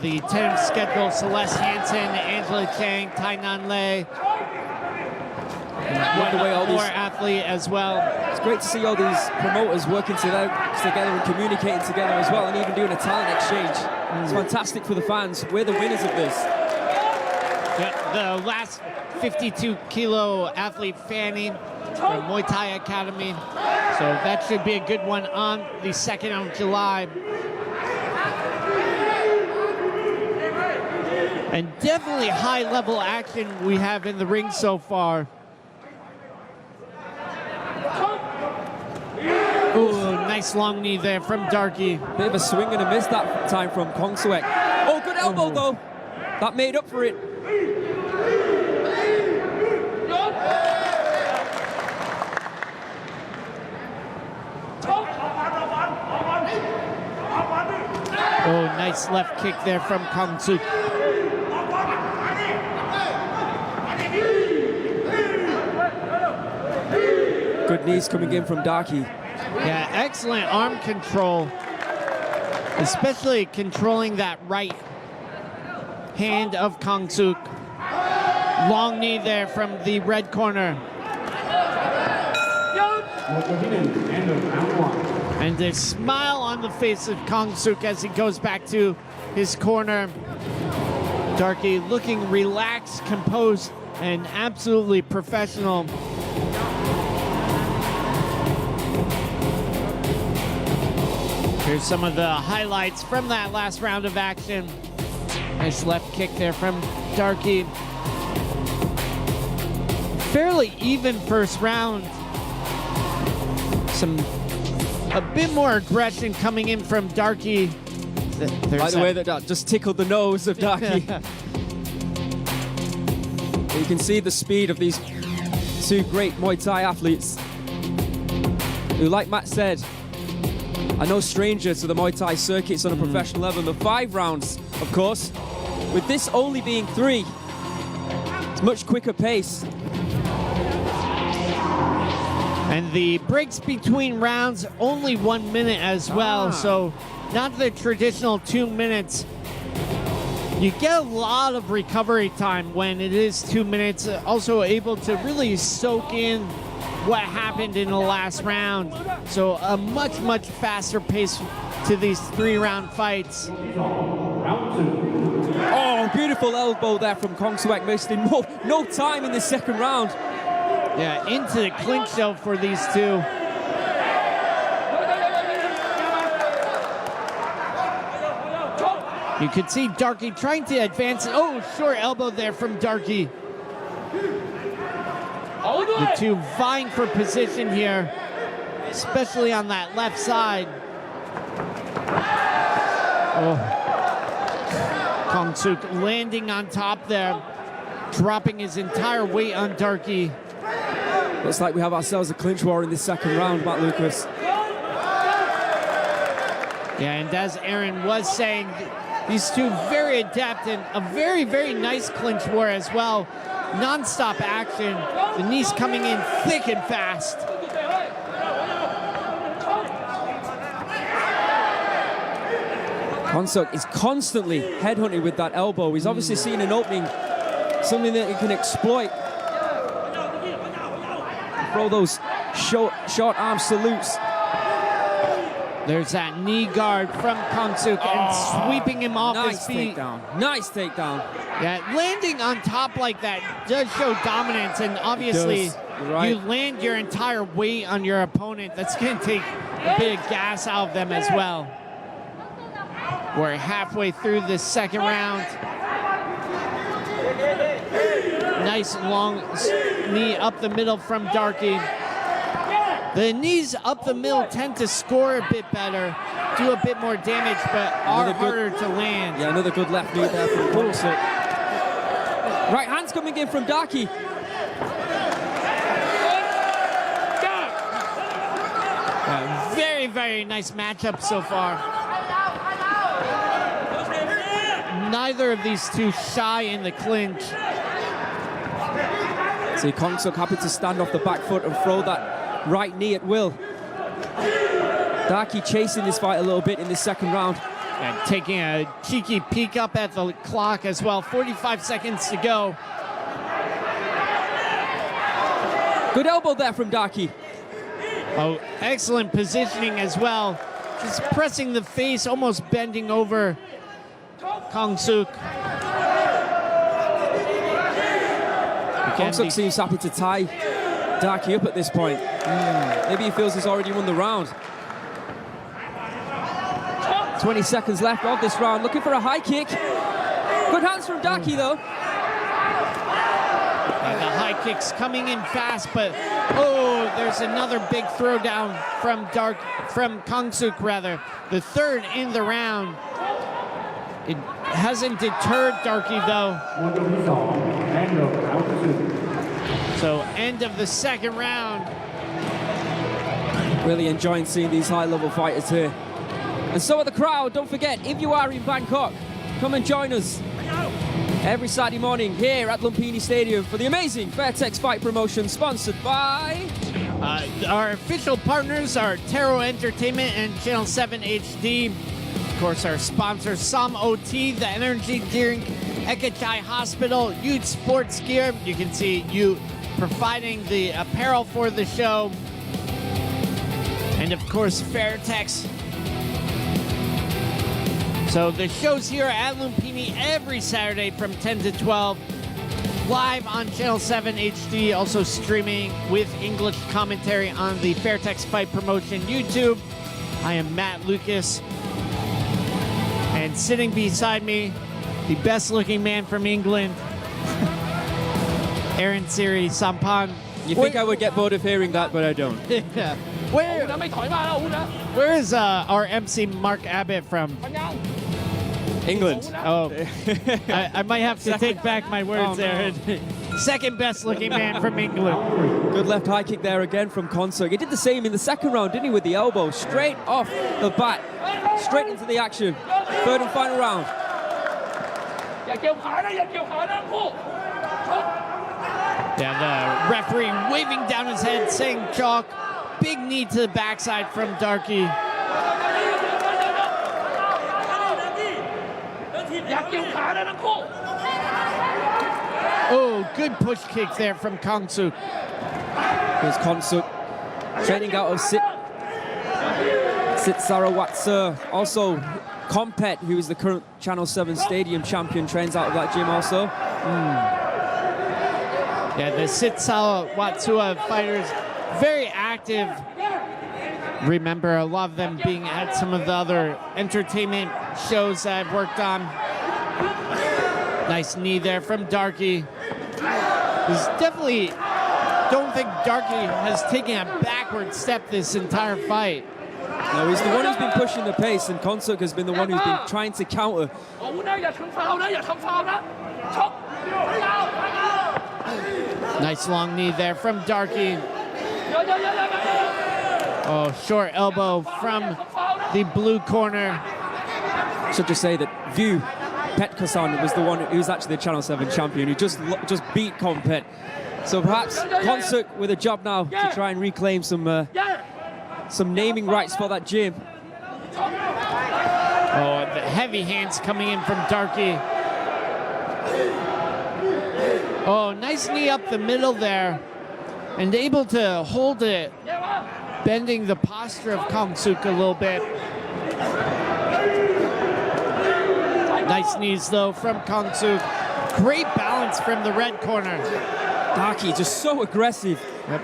The tentative schedule: Celeste Hansen, Angela Chang, Tai Nan Lei. One more athlete as well. It's great to see all these promoters working together and communicating together as well, and even doing a talent exchange. It's fantastic for the fans. We're the winners of this. The last 52-kilo athlete, Fanny, from Muay Thai Academy. So that should be a good one on the 2nd of July. And definitely high-level action we have in the ring so far. Ooh, nice long knee there from Darky. Bit of a swing and a miss that time from Kong Suek. Oh, good elbow though. That made up for it. Oh, nice left kick there from Kong Suk. Good knees coming in from Darky. Yeah, excellent arm control, especially controlling that right hand of Kong Suk. Long knee there from the red corner. And a smile on the face of Kong Suk as he goes back to his corner. Darky looking relaxed, composed, and absolutely professional. Here's some of the highlights from that last round of action. Nice left kick there from Darky. Fairly even first round. A bit more aggression coming in from Darky. By the way, that just tickled the nose of Darky. You can see the speed of these two great Muay Thai athletes who, like Matt said, are no stranger to the Muay Thai circuits on a professional level. The 5 rounds, of course, with this only being 3, it's much quicker pace. And the breaks between rounds, only 1 minute as well, so not the traditional 2 minutes. You get a lot of recovery time when it is 2 minutes, also able to really soak in what happened in the last round. So a much, much faster pace to these 3-round fights. Oh, beautiful elbow there from Kong Suak, wasting no time in the second round. Yeah, into the clinch though for these two. You could see Darky trying to advance. Oh, short elbow there from Darky. The two vying for position here, especially on that left side. Oh. Kong Suk landing on top there, dropping his entire weight on Darky. Looks like we have ourselves a clinch war in this second round, Matt Lucas. Yeah, and as Aaron was saying, these two very adept and a very, very nice clinch war as well. Non-stop action. The knees coming in thick and fast. Kong Suk is constantly headhunting with that elbow. He's obviously seen an opening, something that he can exploit. Throw those short arm salutes. There's that knee guard from Kong Suk and sweeping him off his feet. Nice takedown. Yeah, landing on top like that does show dominance, and obviously you land your entire weight on your opponent. That's going to take a bit of gas out of them as well. We're halfway through the second round. Nice long knee up the middle from Darky. The knees up the middle tend to score a bit better, do a bit more damage, but are harder to land. Yeah, another good left knee there from Kong Suk. Right hand's coming in from Darky. Very, very nice matchup so far. Neither of these two shy in the clinch. See Kong Suk happy to stand off the back foot and throw that right knee at will. Darky chasing this fight a little bit in the second round. And taking a cheeky peek up at the clock as well. 45 seconds to go. Good elbow there from Darky. Oh, excellent positioning as well. Just pressing the face, almost bending over Kong Suk. Kong Suk seems happy to tie Darky up at this point. Maybe he feels he's already won the round. 20 seconds left of this round. Looking for a high kick. Good hands from Darky though. And the high kicks coming in fast, but oh, there's another big throwdown from Kong Suk rather. The third in the round. It hasn't deterred Darky though. So end of the second round. Really enjoying seeing these high-level fighters here. And so are the crowd. Don't forget, if you are in Bangkok, come and join us every Saturday morning here at Lumpini Stadium for the amazing Fairtex Fight promotion, sponsored by... our official partners are Tero Entertainment and Channel 7 HD. Of course, our sponsor, Som OT, the energy drink, Ekachai Hospital, Youth Sports Gear. You can see you providing the apparel for the show. And of course, Fairtex. So the show's here at Lumpini every Saturday from 10 to 12. Live on Channel 7 HD, also streaming with English commentary on the Fairtex Fight promotion YouTube. I am Matt Lucas. And sitting beside me, the best-looking man from England, Aaron Siri Sampan. You think I would get bored of hearing that, but I don't. Yeah. Where is our MC Mark Abbott from? England. Oh, I might have to take back my words, Aaron. Second best looking man from England. Good left high kick there again from Konsuk. He did the same in the second round, didn't he, with the elbow? Straight off the bat, straight into the action. Third and final round. Yeah, the referee waving down his head, saying chalk. Big knee to the backside from Darky. Oh, good push kick there from Konsuk. Here's Konsuk, training out of Sit Sarawatse. Also, Kompet, who is the current Channel 7 Stadium champion, trains out of that gym also. Yeah, the Sit Sarawatse fighters, very active. Remember a lot of them being at some of the other entertainment shows that I've worked on. Nice knee there from Darky. He's definitely, don't think Darky has taken a backward step this entire fight. No, he's the one who's been pushing the pace, and Konsuk has been the one who's been trying to counter. Nice long knee there from Darky. Oh, short elbow from the blue corner. Should just say that View Petkasan was the one who was actually the Channel 7 champion who just beat Kompet. So perhaps Konsuk with a job now to try and reclaim some naming rights for that gym. Oh, the heavy hands coming in from Darky. Oh, nice knee up the middle there. And able to hold it, bending the posture of Konsuk a little bit. Nice knees though from Konsuk. Great balance from the red corner. Darky just so aggressive. Yep.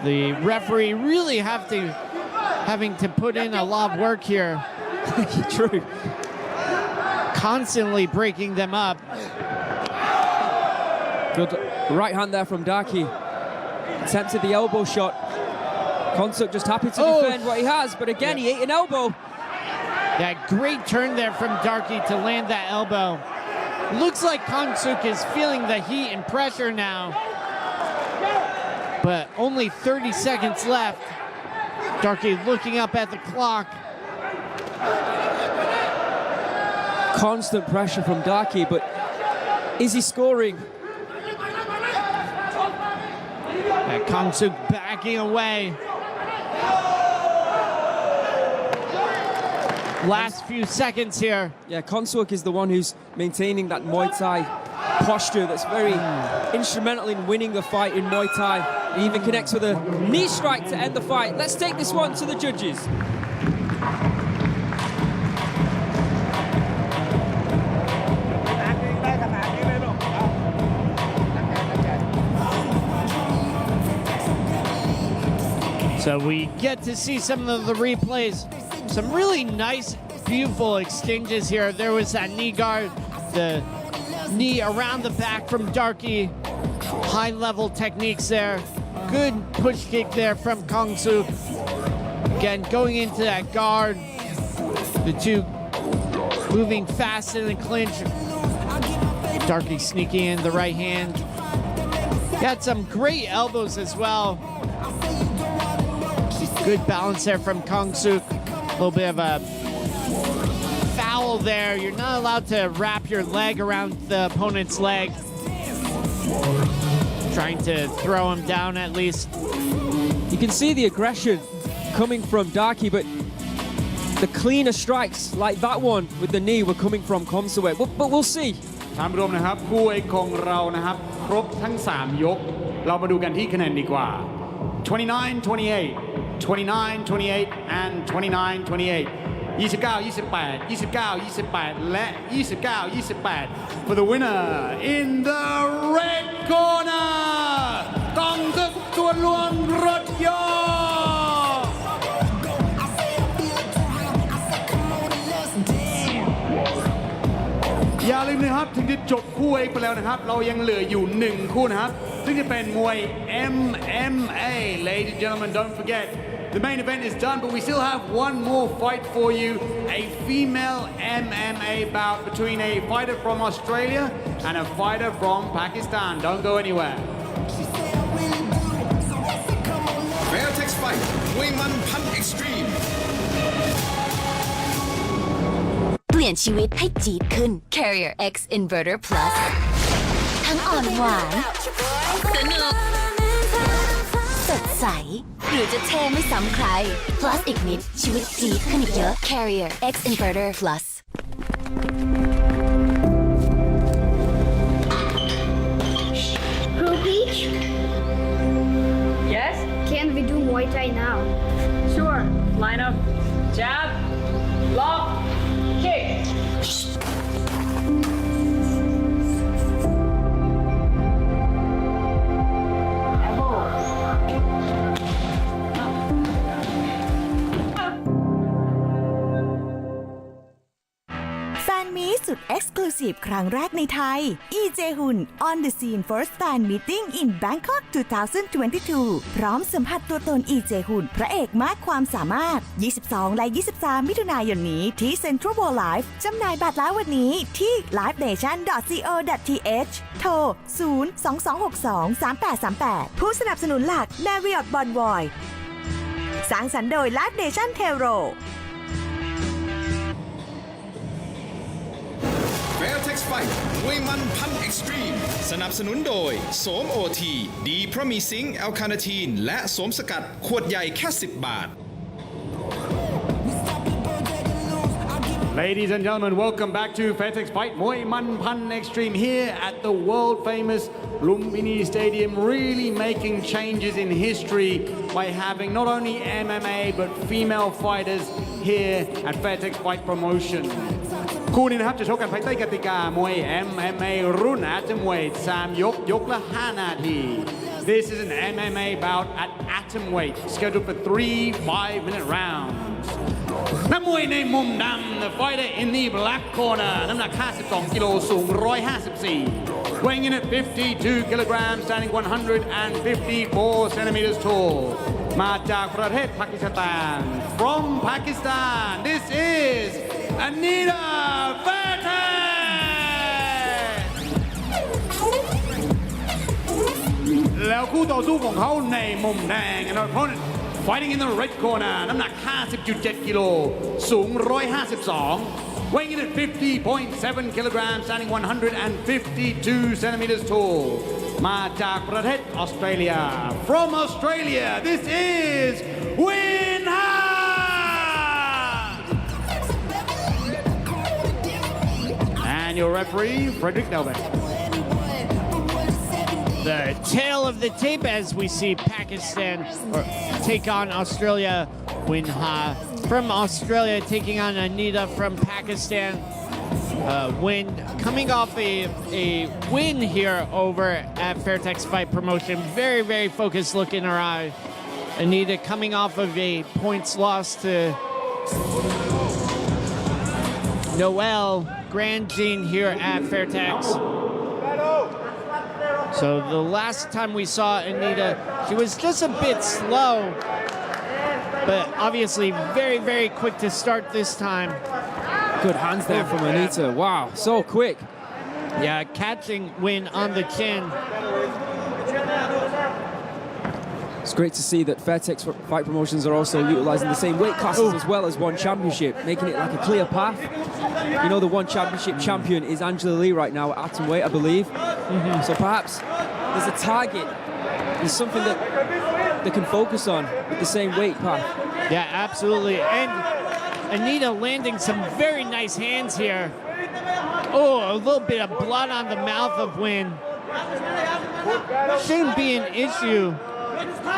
The referee really having to put in a lot of work here. True. Constantly breaking them up. Good right hand there from Darky. Attempted the elbow shot. Konsuk just happy to defend what he has, but again he ate an elbow. Yeah, great turn there from Darky to land that elbow. Looks like Konsuk is feeling the heat and pressure now. But only 30 seconds left. Darky looking up at the clock. Constant pressure from Darky, but is he scoring? Yeah, Konsuk backing away. Last few seconds here. Yeah, Konsuk is the one who's maintaining that Muay Thai posture that's very instrumental in winning the fight in Muay Thai. He even connects with a knee strike to end the fight. Let's take this one to the judges. So we get to see some of the replays. Some really nice, beautiful exchanges here. There was that knee guard, the knee around the back from Darky. High-level techniques there. Good push kick there from Konsuk. Again, going into that guard. The two moving fast in the clinch. Darky sneaking in the right hand. Got some great elbows as well. Good balance there from Konsuk. A little bit of a foul there. You're not allowed to wrap your leg around the opponent's leg. Trying to throw him down at least. You can see the aggression coming from Darky, but the cleaner strikes like that one with the knee were coming from Konsuk. But we'll see. ท่านผู้ชมนะครับคู่เอกของเรานะครับครบทั้ง3ยกเรามาดูกันที่คะแนนดีกว่า 29-28 29-28 and 29-28 29-28 29-28 และ 29-28 for the winner in the red corner กองศึกส่วนรวมรถยนต์อย่าลืมนะครับถึงจะจบคู่เอกไปแล้วนะครับเรายังเหลืออยู่1คู่นะครับซึ่งจะเป็นมวย MMA Ladies and gentlemen, don't forget the main event is done, but we still have one more fight for you. A female MMA bout between a fighter from Australia and a fighter from Pakistan. Don't go anywhere. Fairtex Fight มวยมันพัน Extreme เปลี่ยนชีวิตให้จี๊ดขึ้น Carrier X Inverter Plus ทั้งอ่อนหวานสนุกสดใสหรือจะเท่ไม่ซ้ำใคร Plus อีกนิดชีวิตจี๊ดขึ้นอีกเยอะ Carrier X Inverter Plus Crew Peach? Yes? Can we do Muay Thai now? Sure. Line up. Jab. Lock. Kick. Fan Meet สุด Exclusive ครั้งแรกในไทย EJ Hun On the Scene First Fan Meeting in Bangkok 2022 พร้อมสัมผัสตัวตน EJ Hun พระเอกมากความสามารถ 22 และ 23 มิถุนายนนี้ที่ Central World Life จำหน่ายบัตรแล้ววันนี้ที่ livenation.co.th โทร 022623838 ผู้สนับสนุนหลัก Marriott Bonvoy สร้างสรรค์โดย Live Nation tero Fairtex Fight มวยมันพัน Extreme สนับสนุนโดยโสมโอทีดีเพราะมีซิงค์แอลคาเนทีนและโสมสกัดขวดใหญ่แค่10 บาท Ladies and gentlemen, welcome back to Fairtex Fight Muay Man Pan Extreme here at the world famous Lumpini Stadium, really making changes in history by having not only MMA but female fighters here at Fairtex Fight Promotion. คู่นี้นะครับจะชกกันภายใต้กติกามวย MMA รุ่น Atomweight 3 ยกละ 5 นาที This is an MMA bout at Atomweight scheduled for 3 5-minute rounds. นักมวยในมุมดำ The fighter in the black corner น้ำหนัก 52 กิโลสูง 154 weighing in at 52 kilograms standing 154 centimeters tall มาจากประเทศปากีสถาน From Pakistan this is Anita Fairtex แล้วคู่ต่อสู้ของเขาในมุมแดง and our opponent fighting in the red corner น้ำหนัก 50.7 กิโลสูง 152 weighing in at 50.7 kilograms standing 152 centimeters tall มาจากประเทศออสเตรเลีย From Australia this is Win Ha and your referee Frederick Delbeck. The tail of the tape as we see Pakistan take on Australia. Win Ha from Australia taking on Anita from Pakistan. Win coming off a win here over at Fairtex Fight Promotion. Very, very focused look in her eye. Anita coming off of a points loss to Noel Grandjean here at Fairtex. So the last time we saw Anita, she was just a bit slow, but obviously very, very quick to start this time. Good hands there from Anita. Wow, so quick. Yeah, catching Win on the chin. It's great to see that Fairtex Fight Promotions are also utilizing the same weight classes as well as One Championship, making it like a clear path. You know the One Championship champion is Angela Lee right now at atomweight, I believe. So perhaps there's a target, there's something that they can focus on with the same weight path. Yeah, absolutely. And Anita landing some very nice hands here. Oh, a little bit of blood on the mouth of Win. Shouldn't be an issue.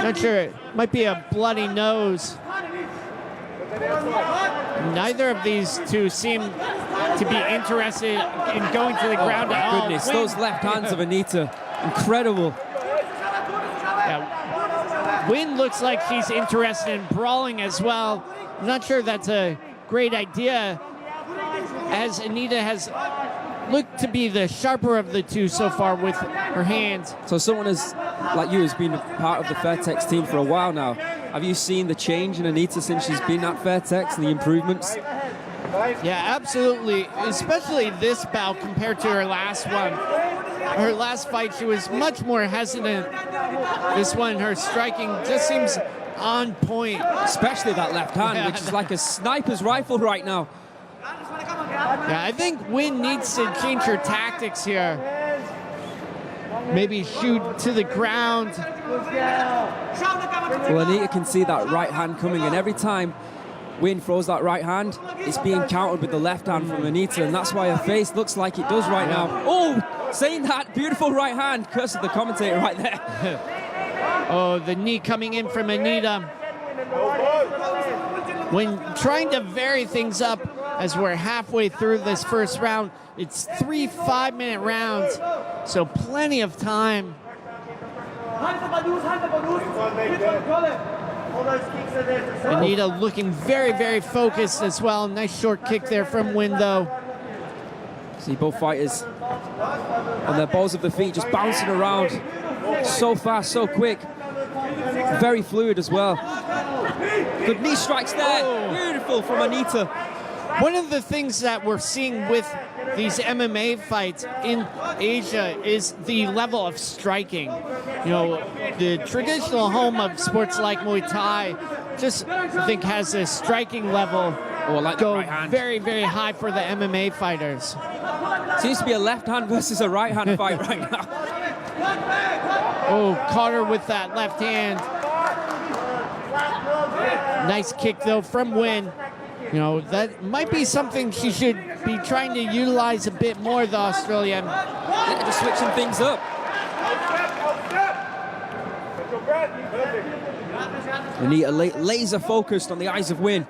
Not sure. It might be a bloody nose. Neither of these two seem to be interested in going to the ground at all. Goodness, those left hands of Anita, incredible. Yeah. Win looks like she's interested in brawling as well. I'm not sure that's a great idea, as Anita has looked to be the sharper of the two so far with her hands. So someone like you has been part of the Fairtex team for a while now. Have you seen the change in Anita since she's been at Fairtex and the improvements? Yeah, absolutely. Especially this bout compared to her last one. Her last fight, she was much more hesitant. This one, her striking just seems on point. Especially that left hand, which is like a sniper's rifle right now. Yeah, I think Win needs to change her tactics here. Maybe shoot to the ground. Well, Anita can see that right hand coming, and every time Win throws that right hand, it's being countered with the left hand from Anita, and that's why her face looks like it does right now. Oh, saying that, beautiful right hand, curse of the commentator right there. Oh, the knee coming in from Anita. When trying to vary things up as we're halfway through this first round, it's 3 5-minute rounds, so plenty of time. Anita looking very, very focused as well. Nice short kick there from Win, though. See both fighters on their balls of the feet just bouncing around so fast, so quick. Very fluid as well. Good knee strikes there. Beautiful from Anita. One of the things that we're seeing with these MMA fights in Asia is the level of striking. You know, the traditional home of sports like Muay Thai just, I think, has a striking level go very, very high for the MMA fighters. Seems to be a left hand versus a right hand fight right now. Oh, caught her with that left hand. Nice kick, though, from Win. You know, that might be something she should be trying to utilize a bit more, the Australian. Yeah, just switching things up. Anita laser focused on the eyes of Win.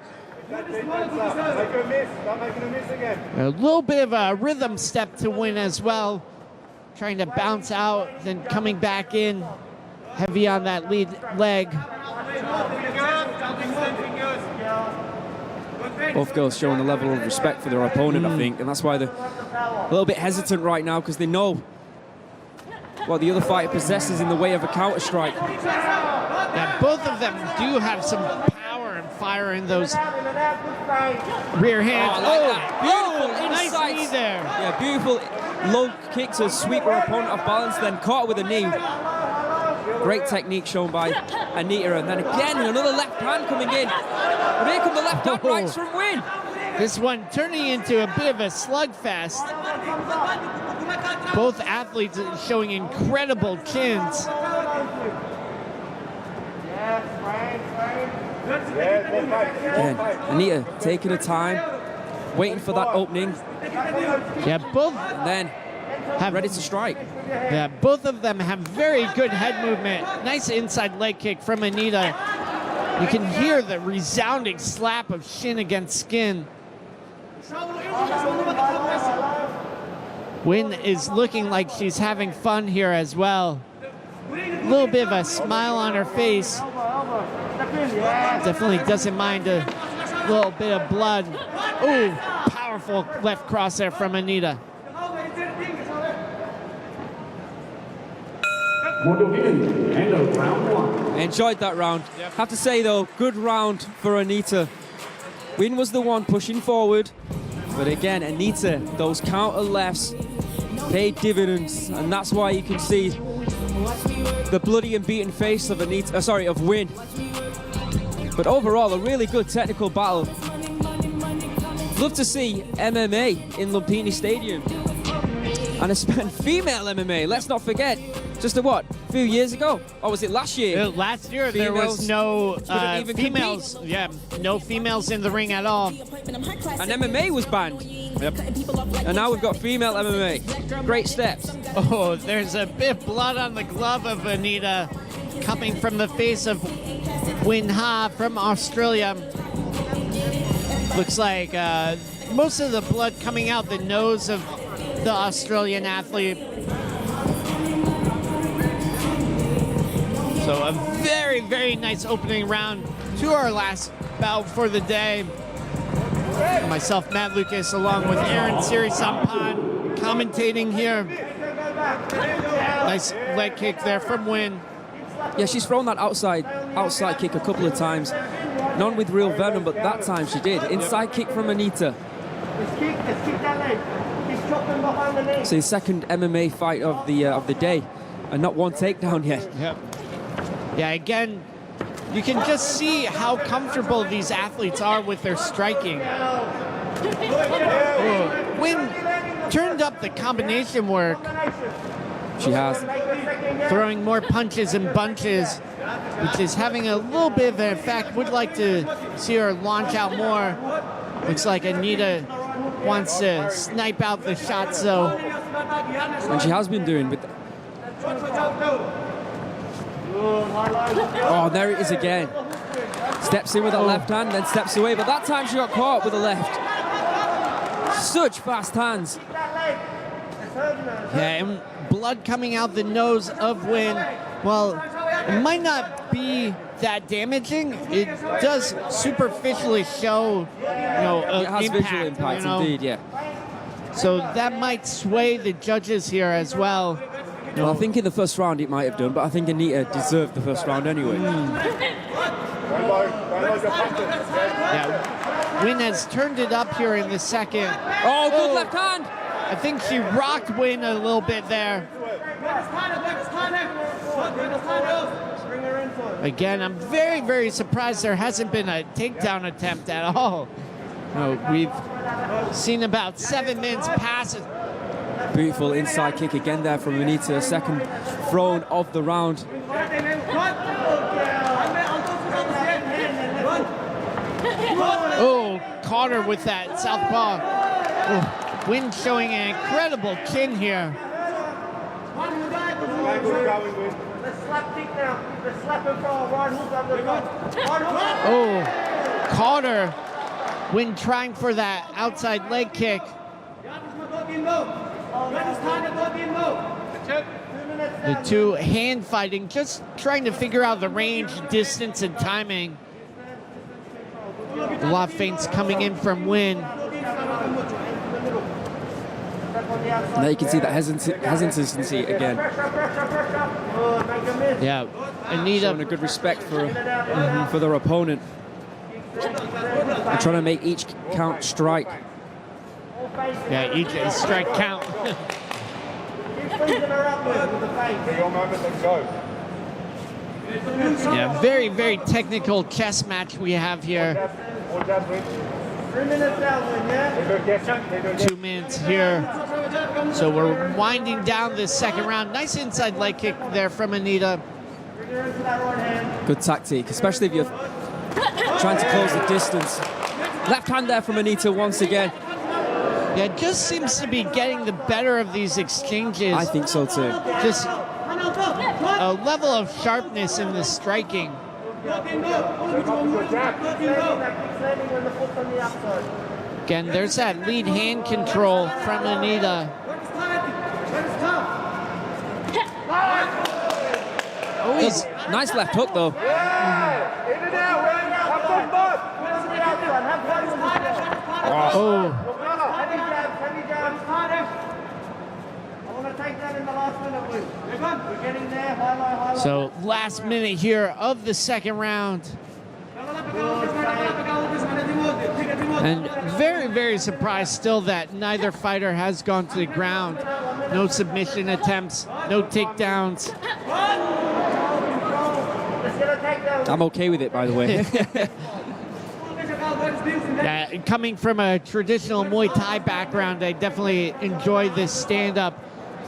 A little bit of a rhythm step to Win as well. Trying to bounce out, then coming back in. Heavy on that lead leg. Both girls showing a level of respect for their opponent, I think, and that's why they're a little bit hesitant right now, because they know what the other fighter possesses in the way of a counter strike. Yeah, both of them do have some power and fire in those rear hands. Oh, I like that. Beautiful nice knee there. Yeah, beautiful low kick to sweep her opponent off balance, then caught her with a knee. Great technique shown by Anita, and then again another left hand coming in. But here come the left hand rights from Win. This one turning into a bit of a slugfest. Both athletes showing incredible chins. Again, Anita taking her time, waiting for that opening. Yeah, both. And then ready to strike. Yeah, both of them have very good head movement. Nice inside leg kick from Anita. You can hear the resounding slap of shin against skin. Win is looking like she's having fun here as well. A little bit of a smile on her face. Definitely doesn't mind a little bit of blood. Ooh, powerful left cross there from Anita. Enjoyed that round. Have to say though, good round for Anita. Win was the one pushing forward, but again, Anita, those counter lefts paid dividends, and that's why you can see the bloody and beaten face of of Win. But overall, a really good technical battle. Love to see MMA in Lumpini Stadium. And a female MMA, let's not forget. Just a what? A few years ago? Or was it last year? Last year there was no females. Yeah, no females in the ring at all. And MMA was banned. Yep. And now we've got female MMA. Great steps. Oh, there's a bit of blood on the glove of Anita coming from the face of Win Ha from Australia. Looks like most of the blood coming out the nose of the Australian athlete. So a very, very nice opening round to our last bout for the day. Myself, Matt Lucas, along with Aaron Siri Sampan, commentating here. Nice leg kick there from Win. Yeah, she's thrown that outside outside kick a couple of times. None with real venom, but that time she did. Inside kick from Anita. So his second MMA fight of the day, and not one takedown yet. Yep. Yeah, again, you can just see how comfortable these athletes are with their striking. Wynn turned up the combination work. She has. Throwing more punches and bunches, which is having a little bit of an effect. Would like to see her launch out more. Looks like Anita wants to snipe out the shots though. And she has been doing with. Oh, there it is again. Steps in with a left hand, then steps away, but that time she got caught with the left. Such fast hands. Yeah, and blood coming out the nose of Wynn. Well, it might not be that damaging. It does superficially show, it has impact, visual impact, indeed, yeah. So that might sway the judges here as well. Well, I think in the first round it might have done, but I think Anita deserved the first round anyway. Yeah, Wynn has turned it up here in the second. Oh, good left hand! I think she rocked Wynn a little bit there. Again, I'm very, very surprised there hasn't been a takedown attempt at all. We've seen about 7 minutes pass. Beautiful inside kick again there from Anita, second thrown of the round. Oh, caught her with that southpaw. Oh, Wynn showing an incredible chin here. Oh, caught her when trying for that outside leg kick. The two hand fighting, just trying to figure out the range, distance, and timing. A lot of feints coming in from Wynn. Now you can see that hesitancy again. Yeah, Anita showing a good respect for their opponent. They're trying to make each count strike. Yeah, each strike count. Yeah, very, very technical chess match we have here. 2 minutes here. So we're winding down this second round. Nice inside leg kick there from Anita. Good tactic, especially if you're trying to close the distance. Left hand there from Anita once again. Yeah, it just seems to be getting the better of these exchanges. I think so too. Just a level of sharpness in the striking. Again, there's that lead hand control from Anita. Oh, he's nice left hook though. Oh. So last minute here of the second round. And very, very surprised still that neither fighter has gone to the ground. No submission attempts, no takedowns. I'm okay with it, by the way. Yeah, coming from a traditional Muay Thai background, I definitely enjoy this stand-up,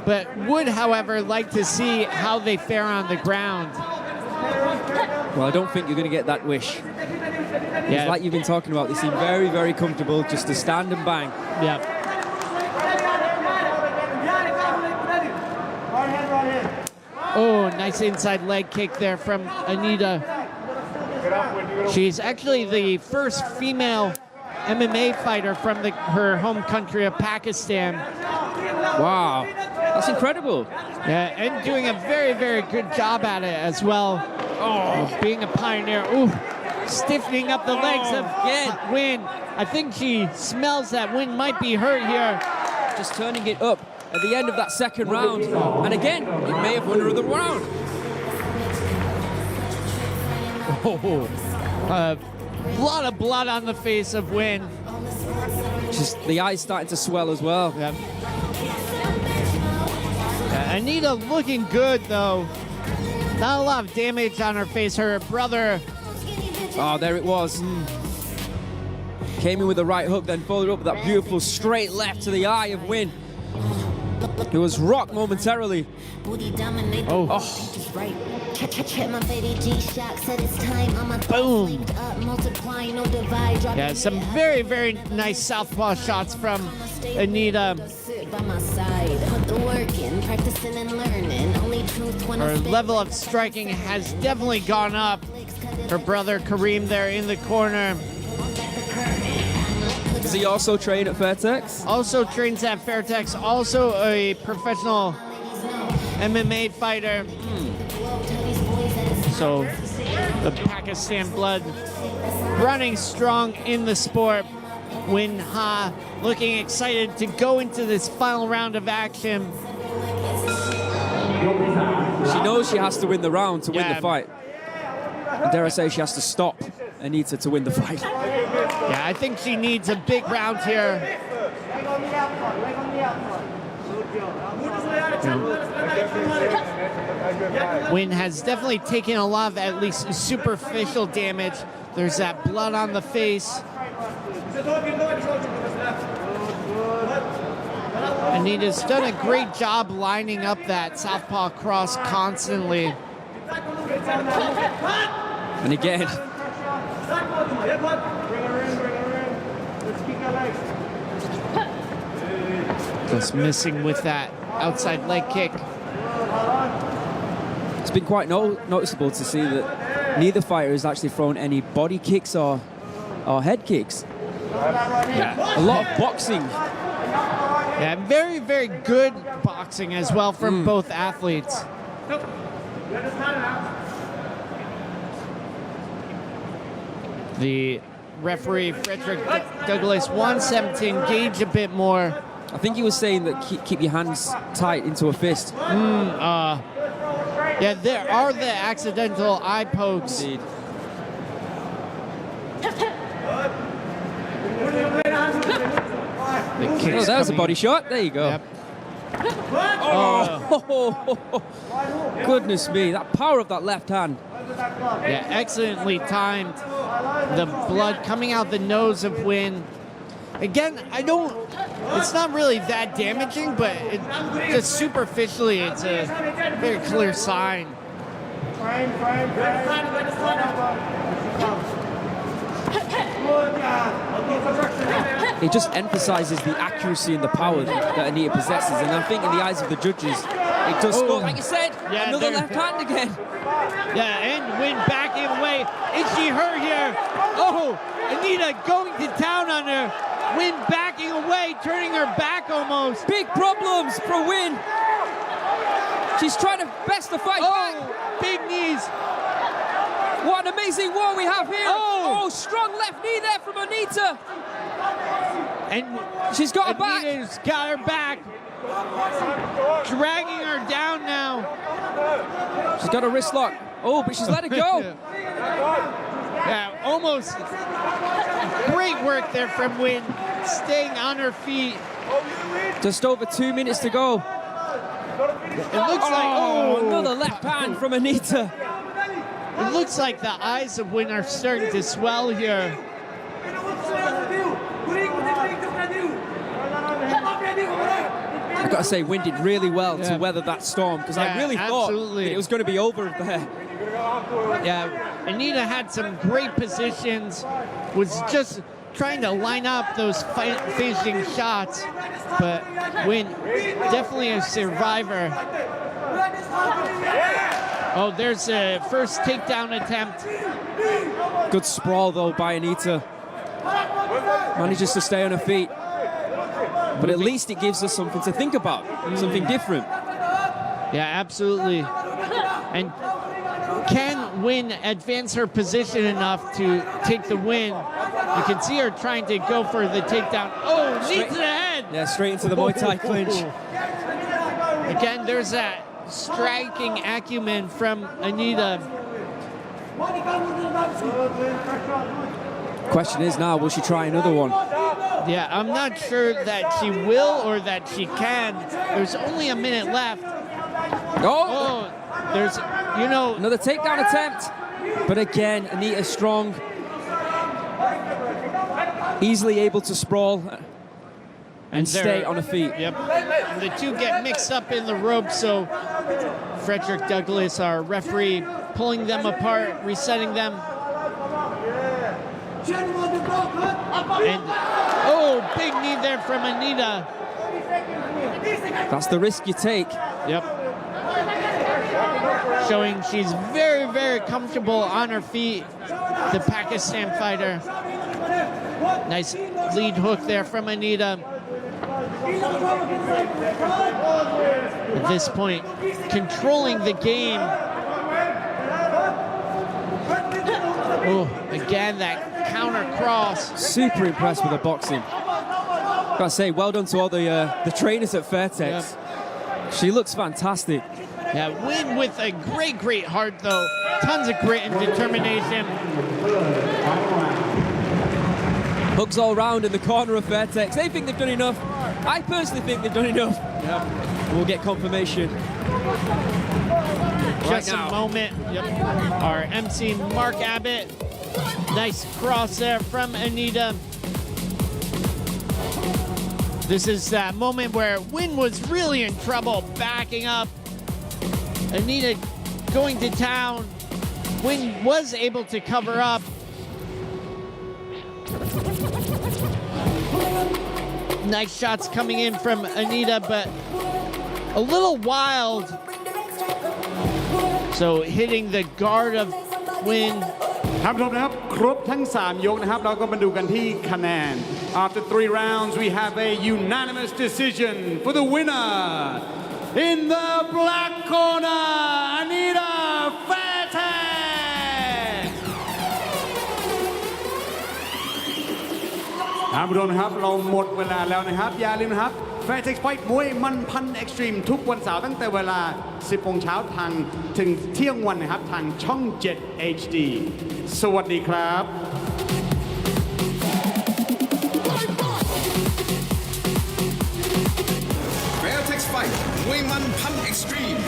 but would, however, like to see how they fare on the ground. Well, I don't think you're going to get that wish. Yeah. It's like you've been talking about, they seem very, very comfortable just to stand and bang. Yeah. Oh, nice inside leg kick there from Anita. She's actually the first female MMA fighter from her home country of Pakistan. Wow, that's incredible. Yeah, and doing a very, very good job at it as well. Oh, being a pioneer. Ooh, stiffening up the legs of Wynn. I think she smells that Wynn might be hurt here. Just turning it up at the end of that second round. And again, it may have won her the round. Oh, a lot of blood on the face of Win. Just the eyes starting to swell as well. Yeah. Anita looking good though. Not a lot of damage on her face. Her brother. Oh, there it was. Came in with the right hook, then followed up with that beautiful straight left to the eye of Win. He was rocked momentarily. Oh. Boom. Yeah, some very, very nice southpaw shots from Anita. Her level of striking has definitely gone up. Her brother Kareem there in the corner. Does he also train at Fairtex? Also trains at Fairtex. Also a professional MMA fighter. So the Pakistan blood running strong in the sport. Win Ha looking excited to go into this final round of action. She knows she has to win the round to win the fight. And dare I say she has to stop Anita to win the fight. Yeah, I think she needs a big round here. Win has definitely taken a lot of at least superficial damage. There's that blood on the face. Anita's done a great job lining up that southpaw cross constantly. And again. Just missing with that outside leg kick. It's been quite noticeable to see that neither fighter has actually thrown any body kicks or head kicks. Yeah. A lot of boxing. Yeah, very, very good boxing as well from both athletes. The referee, Frederick Douglas, wants them to engage a bit more. I think he was saying that keep your hands tight into a fist. Yeah, there are the accidental eye pokes. Indeed. Oh, that was a body shot. There you go. Yep. Oh, goodness me, that power of that left hand. Yeah, excellently timed. The blood coming out the nose of Win. Again, it's not really that damaging, but just superficially, it's a very clear sign. It just emphasizes the accuracy and the power that Anita possesses, and I think in the eyes of the judges, it does score. Like you said, another left hand again. Yeah, and Win backing away. Is she hurt here? Oh, Anita going to town on her. Win backing away, turning her back almost. Big problems for Win. She's trying to best the fight back. Big knees. What an amazing war we have here. Oh, strong left knee there from Anita. And she's got her back. Anita's got her back. Dragging her down now. She's got a wrist lock. Oh, but she's let it go. Yeah, almost. Great work there from Win, staying on her feet. Just over 2 minutes to go. It looks like another left hand from Anita. It looks like the eyes of Win are starting to swell here. I've got to say, Win did really well to weather that storm, because I really thought that it was going to be over there. Yeah, Anita had some great positions, was just trying to line up those finishing shots, but Win, definitely a survivor. Oh, there's a first takedown attempt. Good sprawl, though, by Anita. Manages to stay on her feet. But at least it gives us something to think about, something different. Yeah, absolutely. And can Win advance her position enough to take the win? You can see her trying to go for the takedown. Oh, knee to the head! Yeah, straight into the Muay Thai clinch. Again, there's that striking acumen from Anita. Question is now, will she try another one? Yeah, I'm not sure that she will or that she can. There's only a minute left. Oh! There's, another takedown attempt. But again, Anita strong. Easily able to sprawl and stay on her feet. Yep. And the two get mixed up in the rope, so Frederick Douglass, our referee, pulling them apart, resetting them. And, big knee there from Anita. That's the risk you take. Yep. Showing she's very, very comfortable on her feet, the Pakistan fighter. Nice lead hook there from Anita. At this point, controlling the game. Oh, again, that counter cross. Super impressed with the boxing. Gotta say, well done to all the trainers at Fairtex. Yep. She looks fantastic. Yeah, win with a great heart, though. Tons of grit and determination. Hugs all round in the corner of Fairtex. They think they've done enough. I personally think they've done enough. Yep. We'll get confirmation. Just right now. a moment. Yep. Our MC Mark Abbott. Nice cross there from Anita. This is that moment where Win was really in trouble, backing up. Anita going to town. Win was able to cover up. Nice shots coming in from Anita, but a little wild. So hitting the guard of Win. ท่านผู้ชมนะครับครบทั้ง3ยกนะครับเราก็มาดูกันที่คะแนน After 3 rounds we have a unanimous decision for the winner in the black corner Anita Fairtex ท่านผู้ชมนะครับเราหมดเวลาแล้วนะครับอย่าลืมนะครับ Fairtex Fight มวยมันพัน Extreme ทุกวันเสาร์ตั้งแต่เวลา 10 โมงเช้าทางถึงเที่ยงวันนะครับทางช่อง 7 HD สวัสดีครับ Fairtex Fight มวยมันพัน Extreme